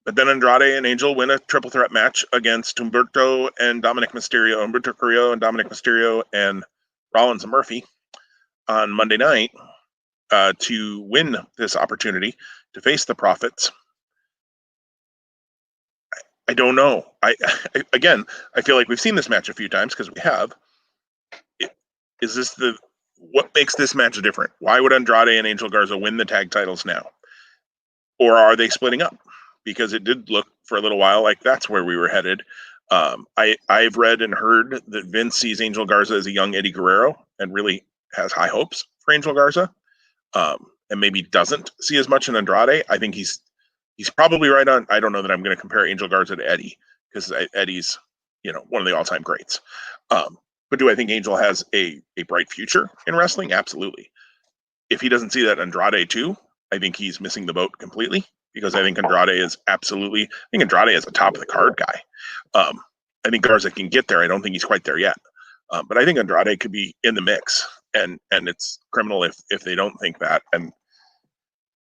But then Andrade and Angel win a triple threat match against Humberto and Dominic Mysterio, Humberto Carrillo and Dominic Mysterio, and Rollins and Murphy on Monday night to win this opportunity to face the Profits. I don't know. I feel like we've seen this match a few times because we have. Is this what makes this match different? Why would Andrade and Angel Garza win the tag titles now? Or are they splitting up? Because it did look for a little while like that's where we were headed. I've read and heard that Vince sees Angel Garza as a young Eddie Guerrero and really has high hopes for Angel Garza, and maybe doesn't see as much in Andrade. I think he's probably right on. I don't know that I'm going to compare Angel Garza to Eddie because Eddie's one of the all-time greats. But do I think Angel has a bright future in wrestling? Absolutely. If he doesn't see that Andrade too, I think he's missing the boat completely. Because I think Andrade is Andrade is a top of the card guy. I think Garza can get there. I don't think he's quite there yet. But I think Andrade could be in the mix, and it's criminal if they don't think that. And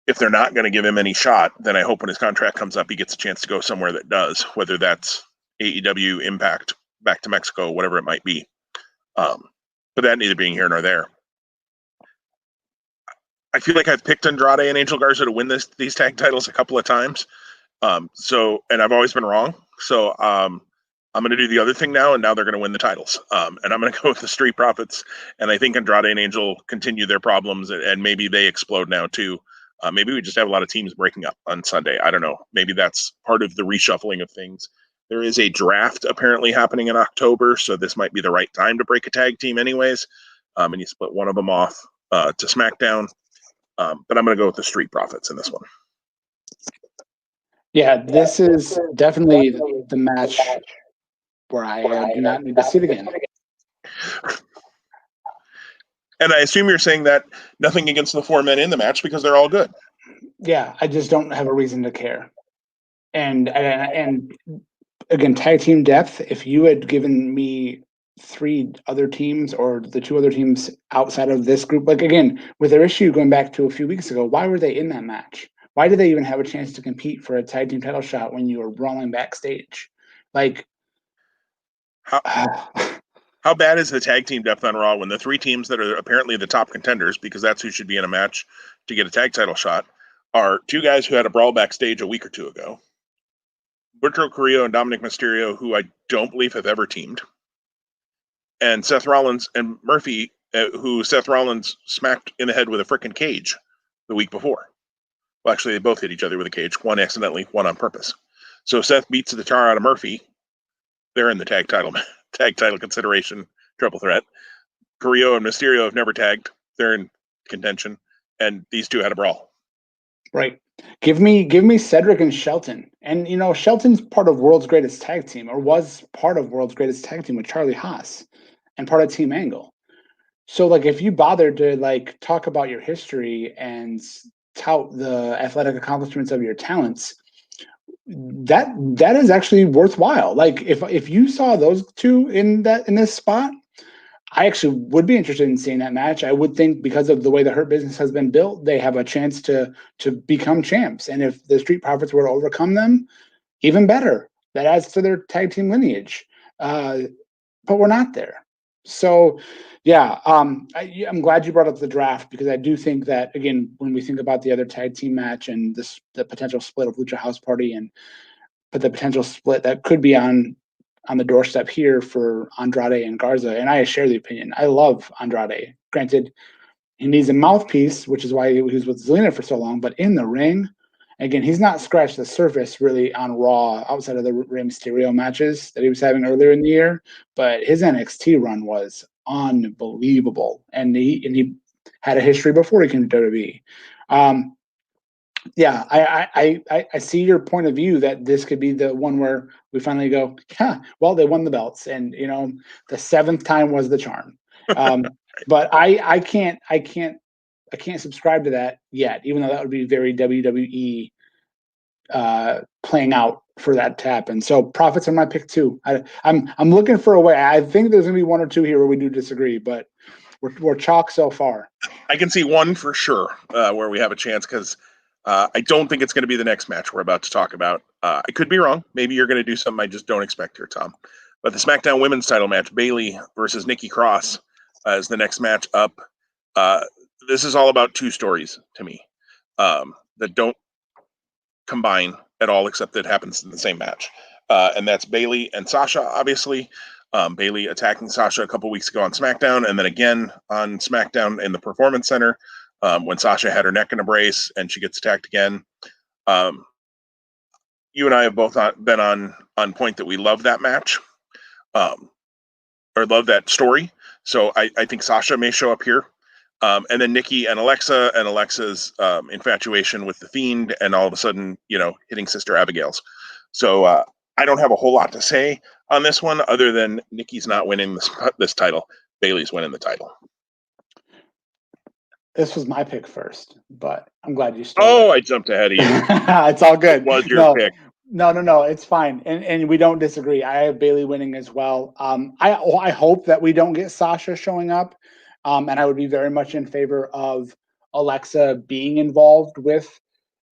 if they're not going to give him any shot, then I hope when his contract comes up, he gets a chance to go somewhere that does, whether that's AEW, Impact, back to Mexico, whatever it might be. But that neither being here nor there. I feel like I've picked Andrade and Angel Garza to win these tag titles a couple of times. And I've always been wrong. So I'm going to do the other thing now, and now they're going to win the titles. And I'm going to go with the Street Profits. And I think Andrade and Angel continue their problems, and maybe they explode now too. Maybe we just have a lot of teams breaking up on Sunday. I don't know. Maybe that's part of the reshuffling of things. There is a draft apparently happening in October, so this might be the right time to break a tag team anyways. And you split one of them off to SmackDown. But I'm going to go with the Street Profits in this one. Yeah, this is definitely the match where I do not need to see it again. And I assume you're saying that nothing against the 4 men in the match because they're all good. Yeah, I just don't have a reason to care. And again, tag team depth, if you had given me 3 other teams or the 2 other teams outside of this group, like again, with their issue going back to a few weeks ago, why were they in that match? Why did they even have a chance to compete for a tag team title shot when you were brawling backstage? Like, how bad is the tag team depth on Raw when the 3 teams that are apparently the top contenders, because that's who should be in a match to get a tag title shot, are 2 guys who had a brawl backstage a week or 2 ago, Humberto Carrillo and Dominic Mysterio, who I don't believe have ever teamed, and Seth Rollins and Murphy, who Seth Rollins smacked in the head with a frickin' cage the week before. Well, actually, they both hit each other with a cage, one accidentally, one on purpose. So Seth beats the tar out of Murphy. They're in the tag title consideration, triple threat. Carrillo and Mysterio have never tagged. They're in contention, and these 2 had a brawl. Right. Give me Cedric and Shelton. And Shelton's part of World's Greatest Tag Team, or was part of World's Greatest Tag Team with Charlie Haas and part of Team Angle. So like if you bothered to like talk about your history and tout the athletic accomplishments of your talents, that is actually worthwhile. Like if you saw those 2 in this spot, I actually would be interested in seeing that match. I would think because of the way the Hurt Business has been built, they have a chance to become champs. And if the Street Profits were to overcome them, even better. That adds to their tag team lineage. But we're not there. So, yeah, I'm glad you brought up the draft because I do think that, again, when we think about the other tag team match and the potential split of Lucha House Party but the potential split that could be on the doorstep here for Andrade and Garza, and I share the opinion. I love Andrade. Granted, he needs a mouthpiece, which is why he was with Zelina for so long, but in the ring Again, he's not scratched the surface really on Raw outside of the Rey Mysterio matches that he was having earlier in the year, but his NXT run was unbelievable, and he had a history before he came to WWE. Yeah, I see your point of view that this could be the one where we finally go, yeah, well, they won the belts, and the seventh time was the charm. But I can't subscribe to that yet, even though that would be very WWE playing out for that to happen. So Profits are my pick too. I'm looking for a way. I think there's gonna be one or two here where we do disagree, but we're chalk so far. I can see one for sure where we have a chance, because I don't think it's going to be the next match we're about to talk about. I could be wrong. Maybe you're going to do something I just don't expect here, Tom. But the SmackDown Women's title match, Bayley versus Nikki Cross, is the next match up. This is all about two stories to me that don't combine at all, except that it happens in the same match. And that's Bayley and Sasha, obviously. Bayley attacking Sasha a couple weeks ago on SmackDown, and then again on SmackDown in the Performance Center when Sasha had her neck in a brace and she gets attacked again. You and I have both been on point that we love that match, or love that story. So I think Sasha may show up here. And then Nikki and Alexa's infatuation with the Fiend, and all of a sudden, hitting Sister Abigail's. So I don't have a whole lot to say on this one, other than Nikki's not winning this title. Bayley's winning the title. This was my pick first, but I'm glad you stole it. I jumped ahead of you. It's all good. It was your pick. No, it's fine. And we don't disagree. I have Bayley winning as well. I hope that we don't get Sasha showing up. And I would be very much in favor of Alexa being involved with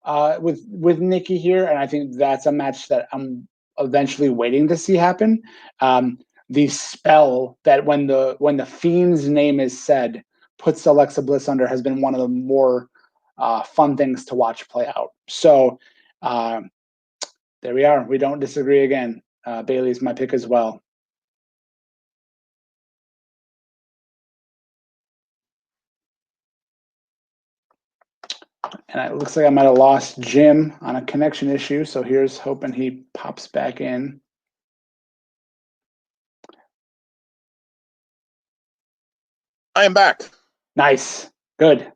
Nikki here. And I think that's a match that I'm eventually waiting to see happen. The spell that when the Fiend's name is said puts Alexa Bliss under has been one of the more fun things to watch play out. So there we are. We don't disagree again. Bayley's my pick as well. And it looks like I might have lost Jim on a connection issue. So here's hoping he pops back in. I am back. Nice. Good.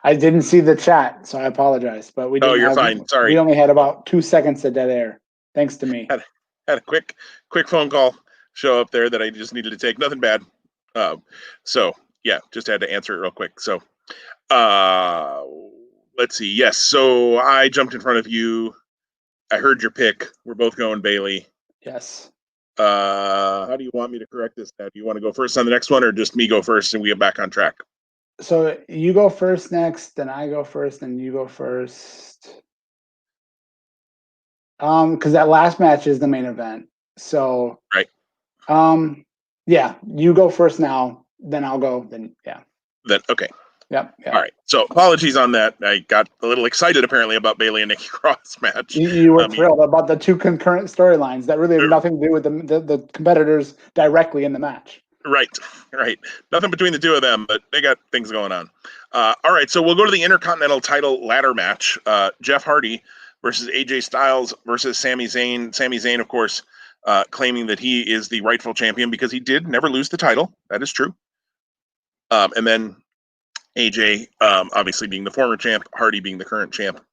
I didn't see the chat, so I apologize. But we didn't. You're fine. Sorry. We only had about 2 seconds of dead air, thanks to me. Had a quick phone call show up there that I just needed to take. Nothing bad. So yeah, just had to answer it real quick. So let's see. Yes. So I jumped in front of you. I heard your pick. We're both going Bayley. Yes. How do you want me to correct this now? Do you want to go first on the next one, or just me go first and we get back on track? So you go first next, then I go first, then you go first. Because that last match is the main event. So right. Yeah, you go first now, then I'll go. Then yeah. Then okay. Yep. All right. So apologies on that. I got a little excited apparently about Bayley and Nikki Cross match. You were thrilled about the two concurrent storylines that really have nothing to do with the competitors directly in the match. Right. Nothing between the two of them, but they got things going on. All right. So we'll go to the Intercontinental title ladder match. Jeff Hardy versus AJ Styles versus Sami Zayn. Sami Zayn, of course, claiming that he is the rightful champion because he did never lose the title. That is true. And then AJ, obviously being the former champ, Hardy being the current champ.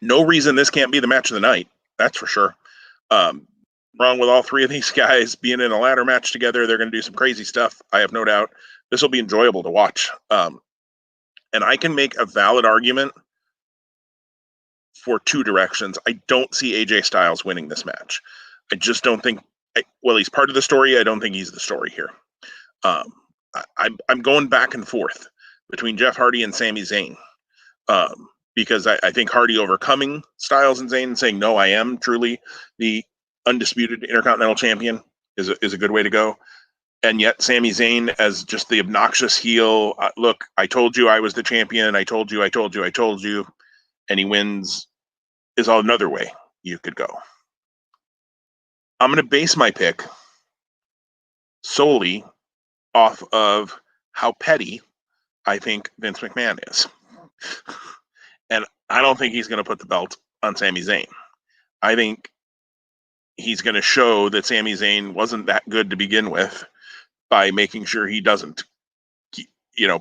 No reason this can't be the match of the night. That's for sure. Wrong with all three of these guys being in a ladder match together. They're going to do some crazy stuff. I have no doubt. This will be enjoyable to watch. And I can make a valid argument for two directions. I don't see AJ Styles winning this match. I just don't think, he's part of the story. I don't think he's the story here. I'm going back and forth between Jeff Hardy and Sami Zayn. Because I think Hardy overcoming Styles and Zayn and saying, no, I am truly the undisputed Intercontinental Champion is a good way to go. And yet Sami Zayn as just the obnoxious heel. Look, I told you I was the champion. I told you. And he wins is another way you could go. I'm going to base my pick solely off of how petty I think Vince McMahon is. I don't think he's going to put the belt on Sami Zayn. I think he's going to show that Sami Zayn wasn't that good to begin with by making sure he doesn't,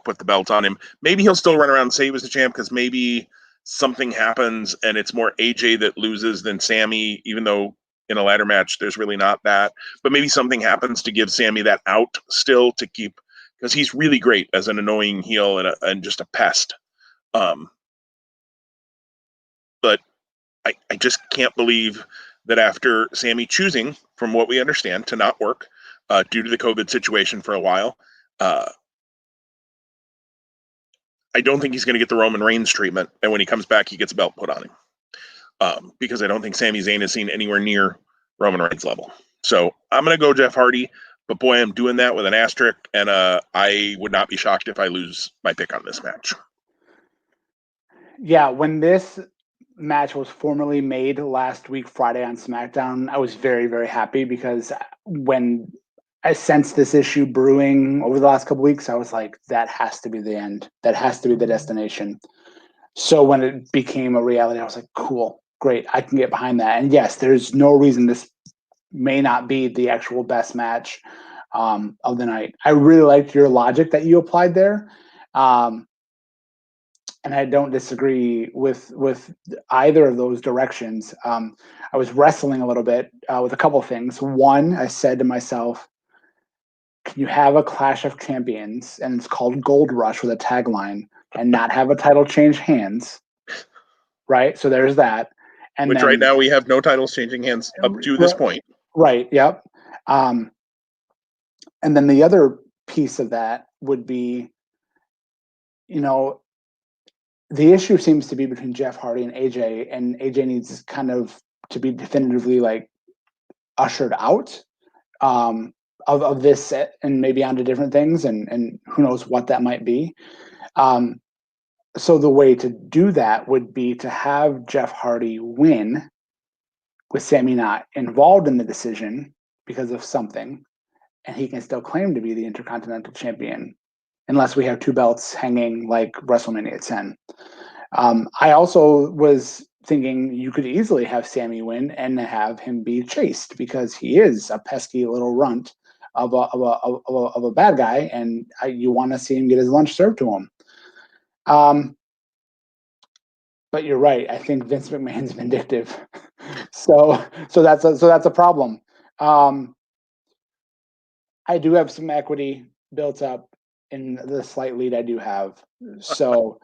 put the belt on him. Maybe he'll still run around and say he was the champ because maybe something happens and it's more AJ that loses than Sami, even though in a ladder match there's really not that. But maybe something happens to give Sami that out still to keep, because he's really great as an annoying heel and just a pest. But I just can't believe that after Sami choosing, from what we understand, to not work due to the COVID situation for a while, I don't think he's going to get the Roman Reigns treatment. And when he comes back, he gets a belt put on him. Because I don't think Sami Zayn is seen anywhere near Roman Reigns level. So I'm going to go Jeff Hardy. But boy, I'm doing that with an asterisk. And I would not be shocked if I lose my pick on this match. Yeah, when this match was formally made last week, Friday on SmackDown, I was very, very happy because when I sensed this issue brewing over the last couple weeks, I was like, that has to be the end. That has to be the destination. So when it became a reality, I was like, cool, great, I can get behind that. And yes, there's no reason this may not be the actual best match of the night. I really liked your logic that you applied there. And I don't disagree with either of those directions. I was wrestling a little bit with a couple of things. One, I said to myself, can you have a Clash of Champions, and it's called Gold Rush with a tagline, and not have a title change hands? Right? So there's that. And which then, right now we have no titles changing hands up to this point. Right, yep. And then the other piece of that would be, the issue seems to be between Jeff Hardy and AJ needs kind of to be definitively like ushered out of this set and maybe onto different things, and who knows what that might be. So the way to do that would be to have Jeff Hardy win with Sami not involved in the decision because of something, and he can still claim to be the Intercontinental Champion unless we have two belts hanging like WrestleMania 10. I also was thinking you could easily have Sami win and have him be chased because he is a pesky little runt of a bad guy, and you want to see him get his lunch served to him. But you're right. I think Vince McMahon's vindictive, so that's a problem. I do have some equity built up in the slight lead I do have, so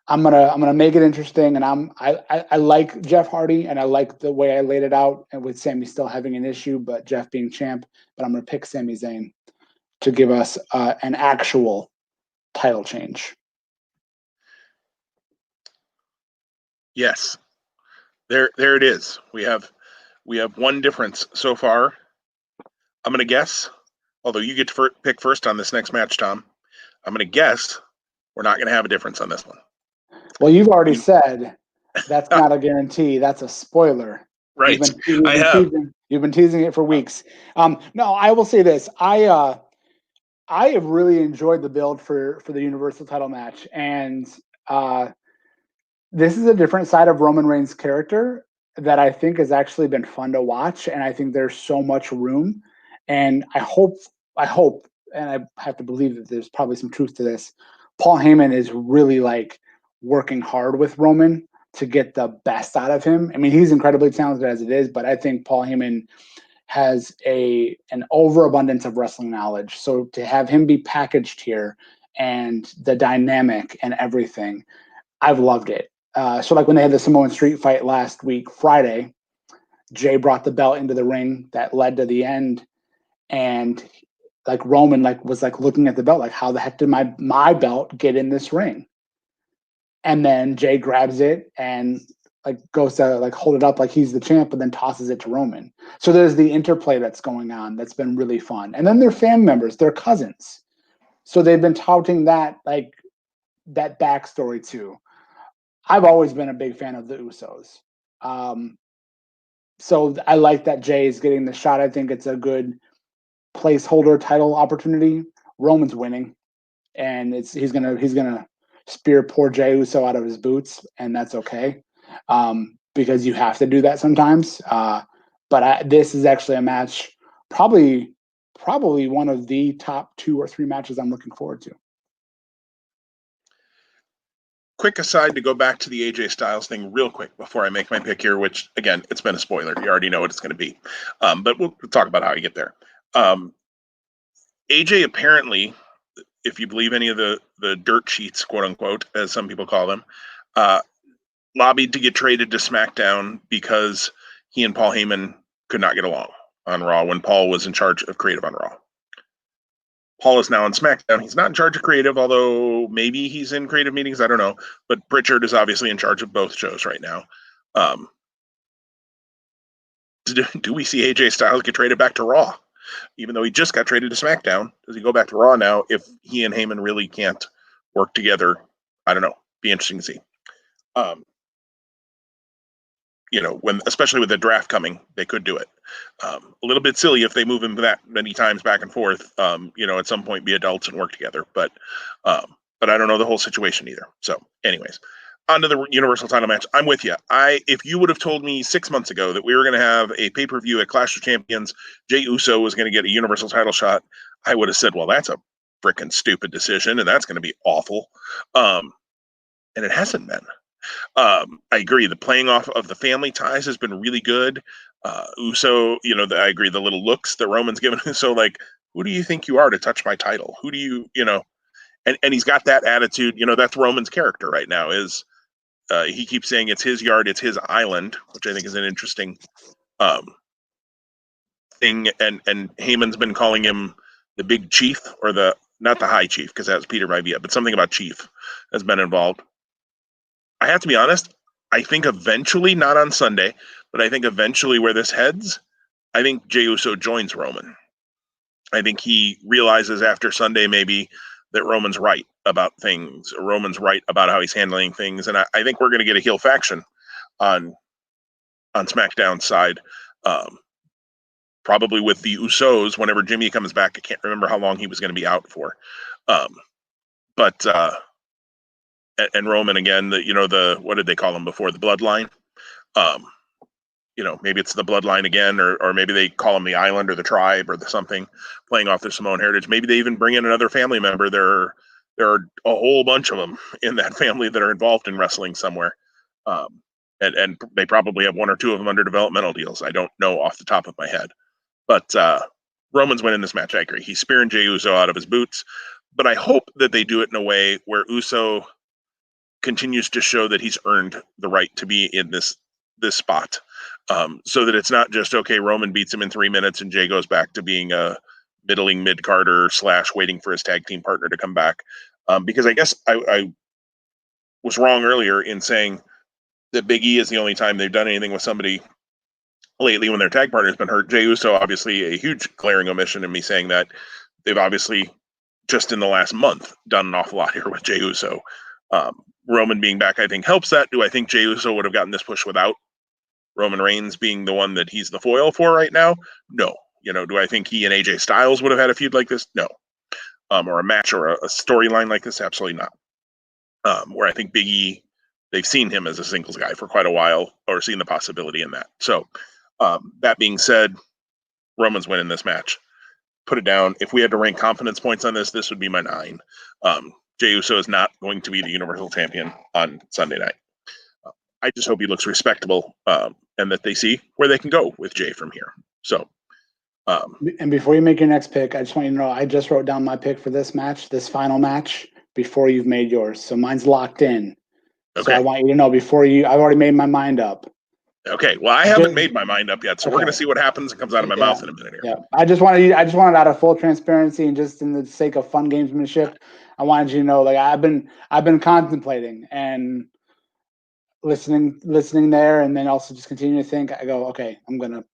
I'm gonna make it interesting. And I like Jeff Hardy, and I like the way I laid it out, and with Sami still having an issue, but Jeff being champ. But I'm gonna pick Sami Zayn to give us an actual title change. Yes, there it is. We have one difference so far. I'm gonna guess, although you get to pick first on this next match, Tom. I'm gonna guess we're not gonna have a difference on this one. Well, you've already said that's not a guarantee. That's a spoiler. Right. You've been teasing it for weeks. No, I will say this. I have really enjoyed the build for the Universal title match. And this is a different side of Roman Reigns' character that I think has actually been fun to watch. And I think there's so much room. And I hope, and I have to believe that there's probably some truth to this, Paul Heyman is really like working hard with Roman to get the best out of him. I mean, he's incredibly talented as it is, but I think Paul Heyman has an overabundance of wrestling knowledge. So to have him be packaged here and the dynamic and everything, I've loved it. So like when they had the Samoan Street fight last week, Friday, Jay brought the belt into the ring that led to the end. And like Roman was looking at the belt, like, how the heck did my belt get in this ring? And then Jay grabs it and goes to hold it up like he's the champ, but then tosses it to Roman. So there's the interplay that's going on that's been really fun. And then they're family members, they're cousins. So they've been touting that that backstory too. I've always been a big fan of the Usos. So I like that Jay is getting the shot. I think it's a good placeholder title opportunity. Roman's winning, and he's gonna spear poor Jey Uso out of his boots, and that's okay, because you have to do that sometimes. But this is actually a match, probably one of the top 2 or 3 matches I'm looking forward to. Quick aside to go back to the AJ Styles thing real quick before I make my pick here, which, again, it's been a spoiler. You already know what it's going to be. But we'll talk about how you get there. AJ apparently, if you believe any of the dirt sheets, quote unquote, as some people call them, lobbied to get traded to SmackDown because he and Paul Heyman could not get along on Raw when Paul was in charge of creative on Raw. Paul is now on SmackDown. He's not in charge of creative, although maybe he's in creative meetings. I don't know. But Pritchard is obviously in charge of both shows right now. Do we see AJ Styles get traded back to Raw? Even though he just got traded to SmackDown, does he go back to Raw now if he and Heyman really can't work together? I don't know. Be interesting to see. Especially with the draft coming, they could do it. A little bit silly if they move him that many times back and forth. At some point be adults and work together. But I don't know the whole situation either. So, anyways, on to the Universal title match. I'm with you. If you would have told me 6 months ago that we were going to have a pay-per-view at Clash of Champions, Jey Uso was going to get a Universal title shot, I would have said, well, that's a freaking stupid decision, and that's going to be awful. And it hasn't been. I agree. The playing off of the family ties has been really good. Uso, I agree. The little looks that Roman's given Uso, like, who do you think you are to touch my title? Who do you, and he's got that attitude. That's Roman's character right now. Is he keeps saying it's his yard, it's his island, which I think is an interesting thing. And Heyman's been calling him the big chief, or not the high chief, because that's Peter Maivia, but something about chief has been involved. I have to be honest, I think eventually, not on Sunday, but I think eventually where this heads, I think Jey Uso joins Roman. I think he realizes after Sunday maybe that Roman's right about things, or Roman's right about how he's handling things, and I think we're going to get a heel faction on SmackDown side, probably with the Usos whenever Jimmy comes back. I can't remember how long he was going to be out for. And Roman again, what did they call him before? The Bloodline. Maybe it's the Bloodline again, or maybe they call him the Island or the Tribe or something, playing off their Samoan heritage. Maybe they even bring in another family member. There are a whole bunch of them in that family that are involved in wrestling somewhere, and they probably have 1 or 2 of them under developmental deals. I don't know off the top of my head, but Roman's winning this match. I agree. He's spearing Jey Uso out of his boots, but I hope that they do it in a way where Uso continues to show that he's earned the right to be in this spot, so that it's not just, okay, Roman beats him in 3 minutes and Jey goes back to being a middling mid-carder / waiting for his tag team partner to come back. Because I guess I was wrong earlier in saying that Big E is the only time they've done anything with somebody lately when their tag partner's been hurt. Jey Uso, obviously a huge glaring omission in me saying that. They've obviously just in the last month done an awful lot here with Jey Uso. Roman being back, I think, helps that. Do I think Jey Uso would have gotten this push without Roman Reigns being the one that he's the foil for right now? No. Do I think he and AJ Styles would have had a feud like this? No. Or a match or a storyline like this? Absolutely not. Where I think Big E, they've seen him as a singles guy for quite a while, or seen the possibility in that. So, that being said, Roman's winning this match. Put it down. If we had to rank confidence points on this would be my 9. Jey Uso is not going to be the Universal Champion on Sunday night. I just hope he looks respectable, and that they see where they can go with Jey from here. So, and before you make your next pick, I just want you to know I just wrote down my pick for this final match, before you've made yours. So mine's locked in. Okay. So I want you to know I've already made my mind up. Okay. Well, I haven't made my mind up yet, so we're going to see what happens and comes out of my mouth in a minute here. Yeah. I just wanted out of full transparency and just in the sake of fun gamesmanship, I wanted you to know, like, I've been contemplating and listening there, and then also just continue to think. I go, okay, I'm gonna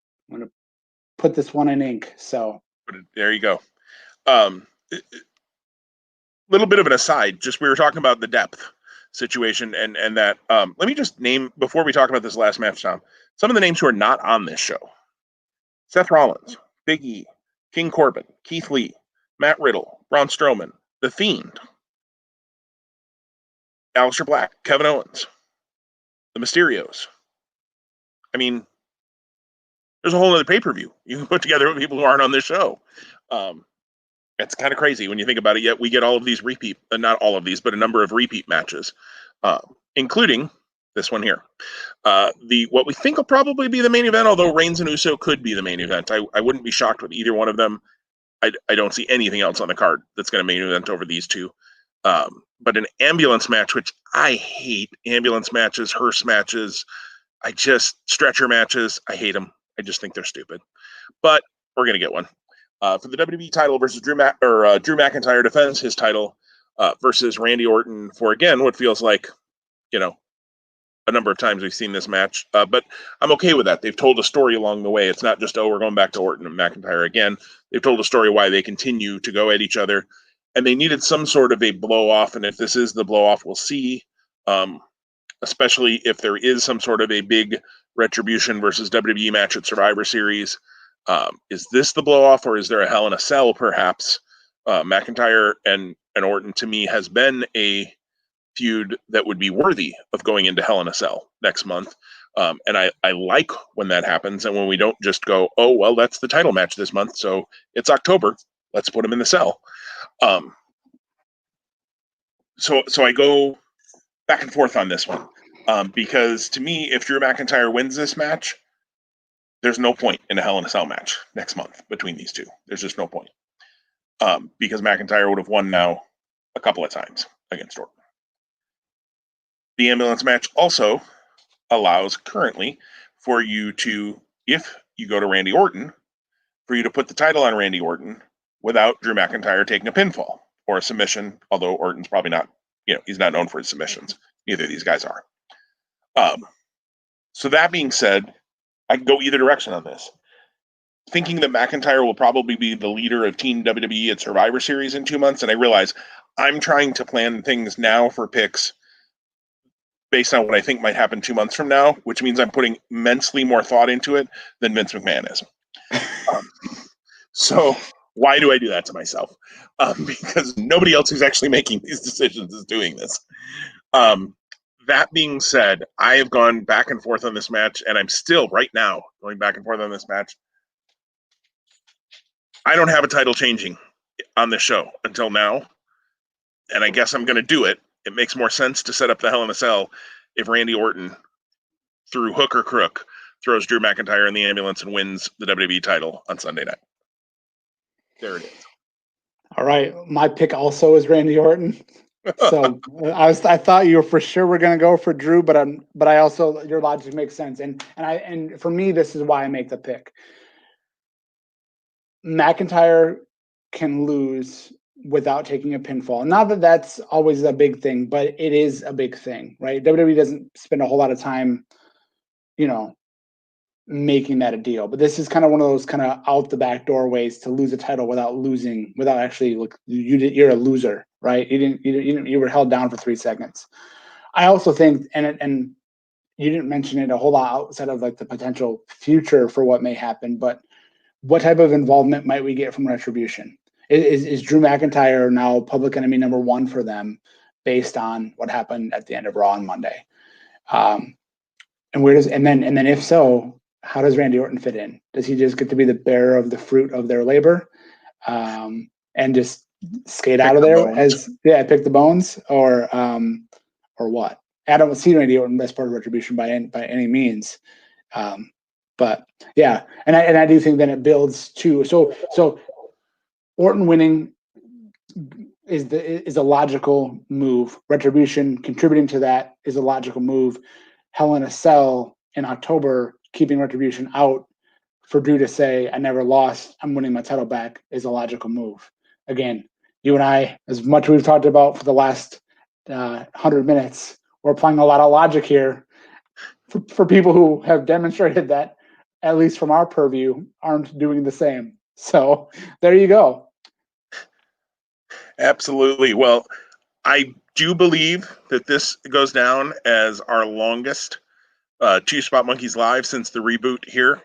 put this one in ink. So there you go. Little bit of an aside, just we were talking about the depth situation and that let me just name, before we talk about this last match, Tom, some of the names who are not on this show: Seth Rollins, Big E, King Corbin, Keith Lee, Matt Riddle, Braun Strowman, The Fiend, Aleister Black, Kevin Owens, the Mysterios. I mean, there's a whole other pay-per-view you can put together with people who aren't on this show. It's kind of crazy when you think about it. Yet we get all of these repeat, not all of these, but a number of repeat matches, including this one here. What we think will probably be the main event, although Reigns and Uso could be the main event. I wouldn't be shocked with either one of them. I don't see anything else on the card that's going to main event over these two. But an ambulance match, which I hate, ambulance matches, hearse matches, stretcher matches, I hate them. I just think they're stupid. But we're going to get one. For the WWE title versus Drew McIntyre defends his title versus Randy Orton for, again, what feels like, a number of times we've seen this match. But I'm okay with that. They've told a story along the way. It's not just, we're going back to Orton and McIntyre again. They've told a story why they continue to go at each other. And they needed some sort of a blow-off. And if this is the blow-off, we'll see. Especially if there is some sort of a big Retribution versus WWE match at Survivor Series. Is this the blow-off, or is there a Hell in a Cell, perhaps? McIntyre and Orton, to me, has been a feud that would be worthy of going into Hell in a Cell next month. And I like when that happens, and when we don't just go, oh, well, that's the title match this month, so it's October. Let's put him in the cell. So I go back and forth on this one. Because to me, if Drew McIntyre wins this match, there's no point in a Hell in a Cell match next month between these two. There's just no point. Because McIntyre would have won now a couple of times against Orton. The ambulance match also allows currently for you to, if you go to Randy Orton, for you to put the title on Randy Orton without Drew McIntyre taking a pinfall or a submission, although Orton's probably not, he's not known for his submissions. Neither of these guys are. So that being said, I can go either direction on this. Thinking that McIntyre will probably be the leader of Team WWE at Survivor Series in 2 months, and I realize I'm trying to plan things now for picks based on what I think might happen 2 months from now, which means I'm putting immensely more thought into it than Vince McMahon is. So why do I do that to myself? Because nobody else who's actually making these decisions is doing this. That being said, I have gone back and forth on this match, and I'm still, right now, going back and forth on this match. I don't have a title changing on this show until now, and I guess I'm going to do it. It makes more sense to set up the Hell in a Cell if Randy Orton, through hook or crook, throws Drew McIntyre in the ambulance and wins the WWE title on Sunday night. There it is. All right. My pick also is Randy Orton. So I thought you were for sure we're going to go for Drew, but I also, your logic makes sense. And for me, this is why I make the pick. McIntyre can lose without taking a pinfall. Not that that's always a big thing, but it is a big thing, right? WWE doesn't spend a whole lot of time, making that a deal. But this is kind of one of those kind of out the back door ways to lose a title without actually you're a loser, right? You were held down for 3 seconds. I also think, and you didn't mention it a whole lot outside of like the potential future for what may happen, but what type of involvement might we get from Retribution? Is Drew McIntyre now public enemy number 1 for them based on what happened at the end of Raw on Monday? And then if so, how does Randy Orton fit in? Does he just get to be the bearer of the fruit of their labor, and just skate out of there pick the bones, or what? I don't see Randy Orton as part of Retribution by any means, but yeah, and I do think that it builds too. So Orton winning is a logical move. Retribution contributing to that is a logical move. Hell in a Cell in October, keeping Retribution out for Drew to say, I never lost, I'm winning my title back, is a logical move. Again, you and I, as much as we've talked about for the last 100 minutes, we're applying a lot of logic here for people who have demonstrated that, at least from our purview, aren't doing the same. So there you go. Absolutely. Well, I do believe that this goes down as our longest Two Spot Monkeys Live since the reboot here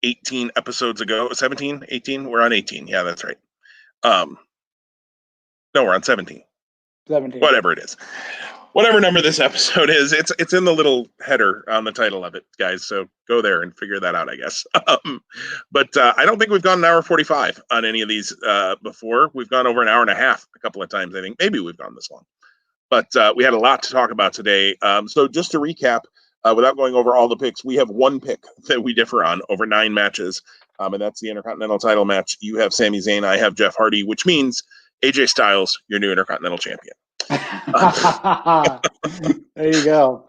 18 episodes ago. 17? 18? We're on 18. Yeah, that's right. No, we're on 17. 17. Whatever it is. whatever number this episode is, it's in the little header on the title of it, guys. So go there and figure that out, I guess. But I don't think we've gone an hour 45 on any of these before. We've gone over an hour and a half a couple of times, I think. Maybe we've gone this long. But we had a lot to talk about today. So just to recap, without going over all the picks, we have one pick that we differ on over 9 matches, and that's the Intercontinental title match. You have Sami Zayn, I have Jeff Hardy, which means AJ Styles, your new Intercontinental champion. There you go.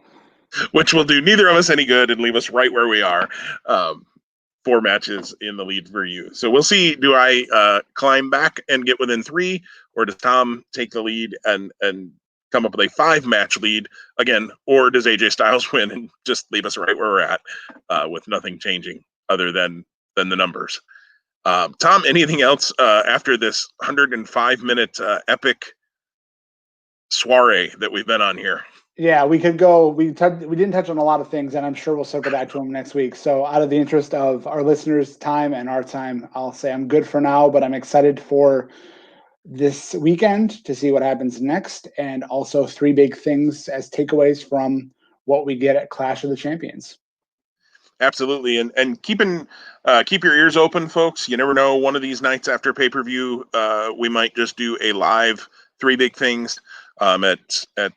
Which will do neither of us any good and leave us right where we are. 4 matches in the lead for you. So we'll see. Do I climb back and get within 3, or does Tom take the lead and come up with a 5-match lead again, or does AJ Styles win and just leave us right where we're at with nothing changing other than the numbers? Tom, anything else after this 105-minute epic soiree that we've been on here? Yeah, we could go. We didn't touch on a lot of things, and I'm sure we'll circle back to them next week. So, out of the interest of our listeners' time and our time, I'll say I'm good for now, but I'm excited for this weekend to see what happens next, and also 3 big things as takeaways from what we get at Clash of the Champions. Absolutely, and keep your ears open, folks. You never know. One of these nights after pay-per-view, we might just do a live 3 big things at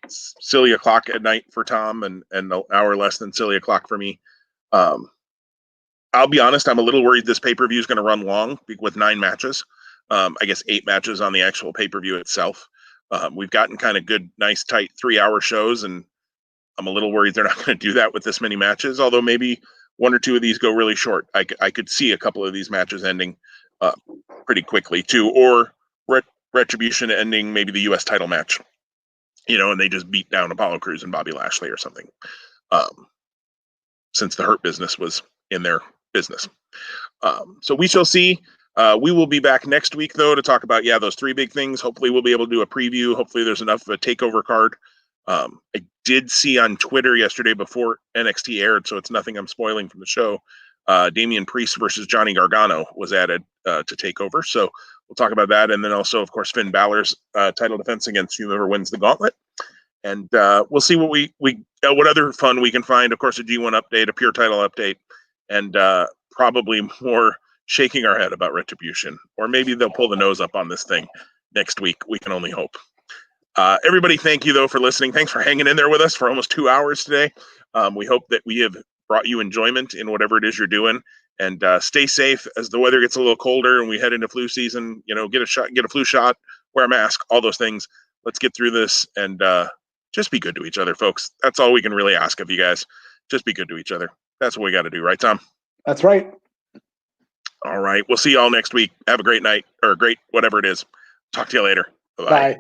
silly o'clock at night for Tom, and an hour less than silly o'clock for me. I'll be honest, I'm a little worried this pay-per-view is going to run long with 9 matches. I guess 8 matches on the actual pay-per-view itself. We've gotten kind of good, nice, tight 3-hour shows, and I'm a little worried they're not going to do that with this many matches, although maybe 1 or 2 of these go really short. I could see a couple of these matches ending pretty quickly, too, or Retribution ending maybe the U.S. title match, and they just beat down Apollo Crews and Bobby Lashley or something, since the Hurt Business was in their business. So we shall see. We will be back next week, though, to talk about, those 3 big things. Hopefully we'll be able to do a preview. Hopefully there's enough of a takeover card. I did see on Twitter yesterday before NXT aired, so it's nothing I'm spoiling from the show. Damian Priest versus Johnny Gargano was added to TakeOver, so we'll talk about that, and then also, of course, Finn Balor's title defense against whoever wins the gauntlet. And we'll see what what other fun we can find. Of course, a G1 update, a Pure Title update, and probably more shaking our head about Retribution, or maybe they'll pull the nose up on this thing next week. We can only hope. Everybody, thank you, though, for listening. Thanks for hanging in there with us for almost 2 hours today. We hope that we have brought you enjoyment in whatever it is you're doing. And stay safe as the weather gets a little colder and we head into flu season. Get a flu shot, wear a mask, all those things. Let's get through this and just be good to each other, folks. That's all we can really ask of you guys. Just be good to each other. That's what we got to do, right, Tom? That's right. All right. We'll see you all next week. Have a great night, or great whatever it is. Talk to you later. Bye-bye. Bye.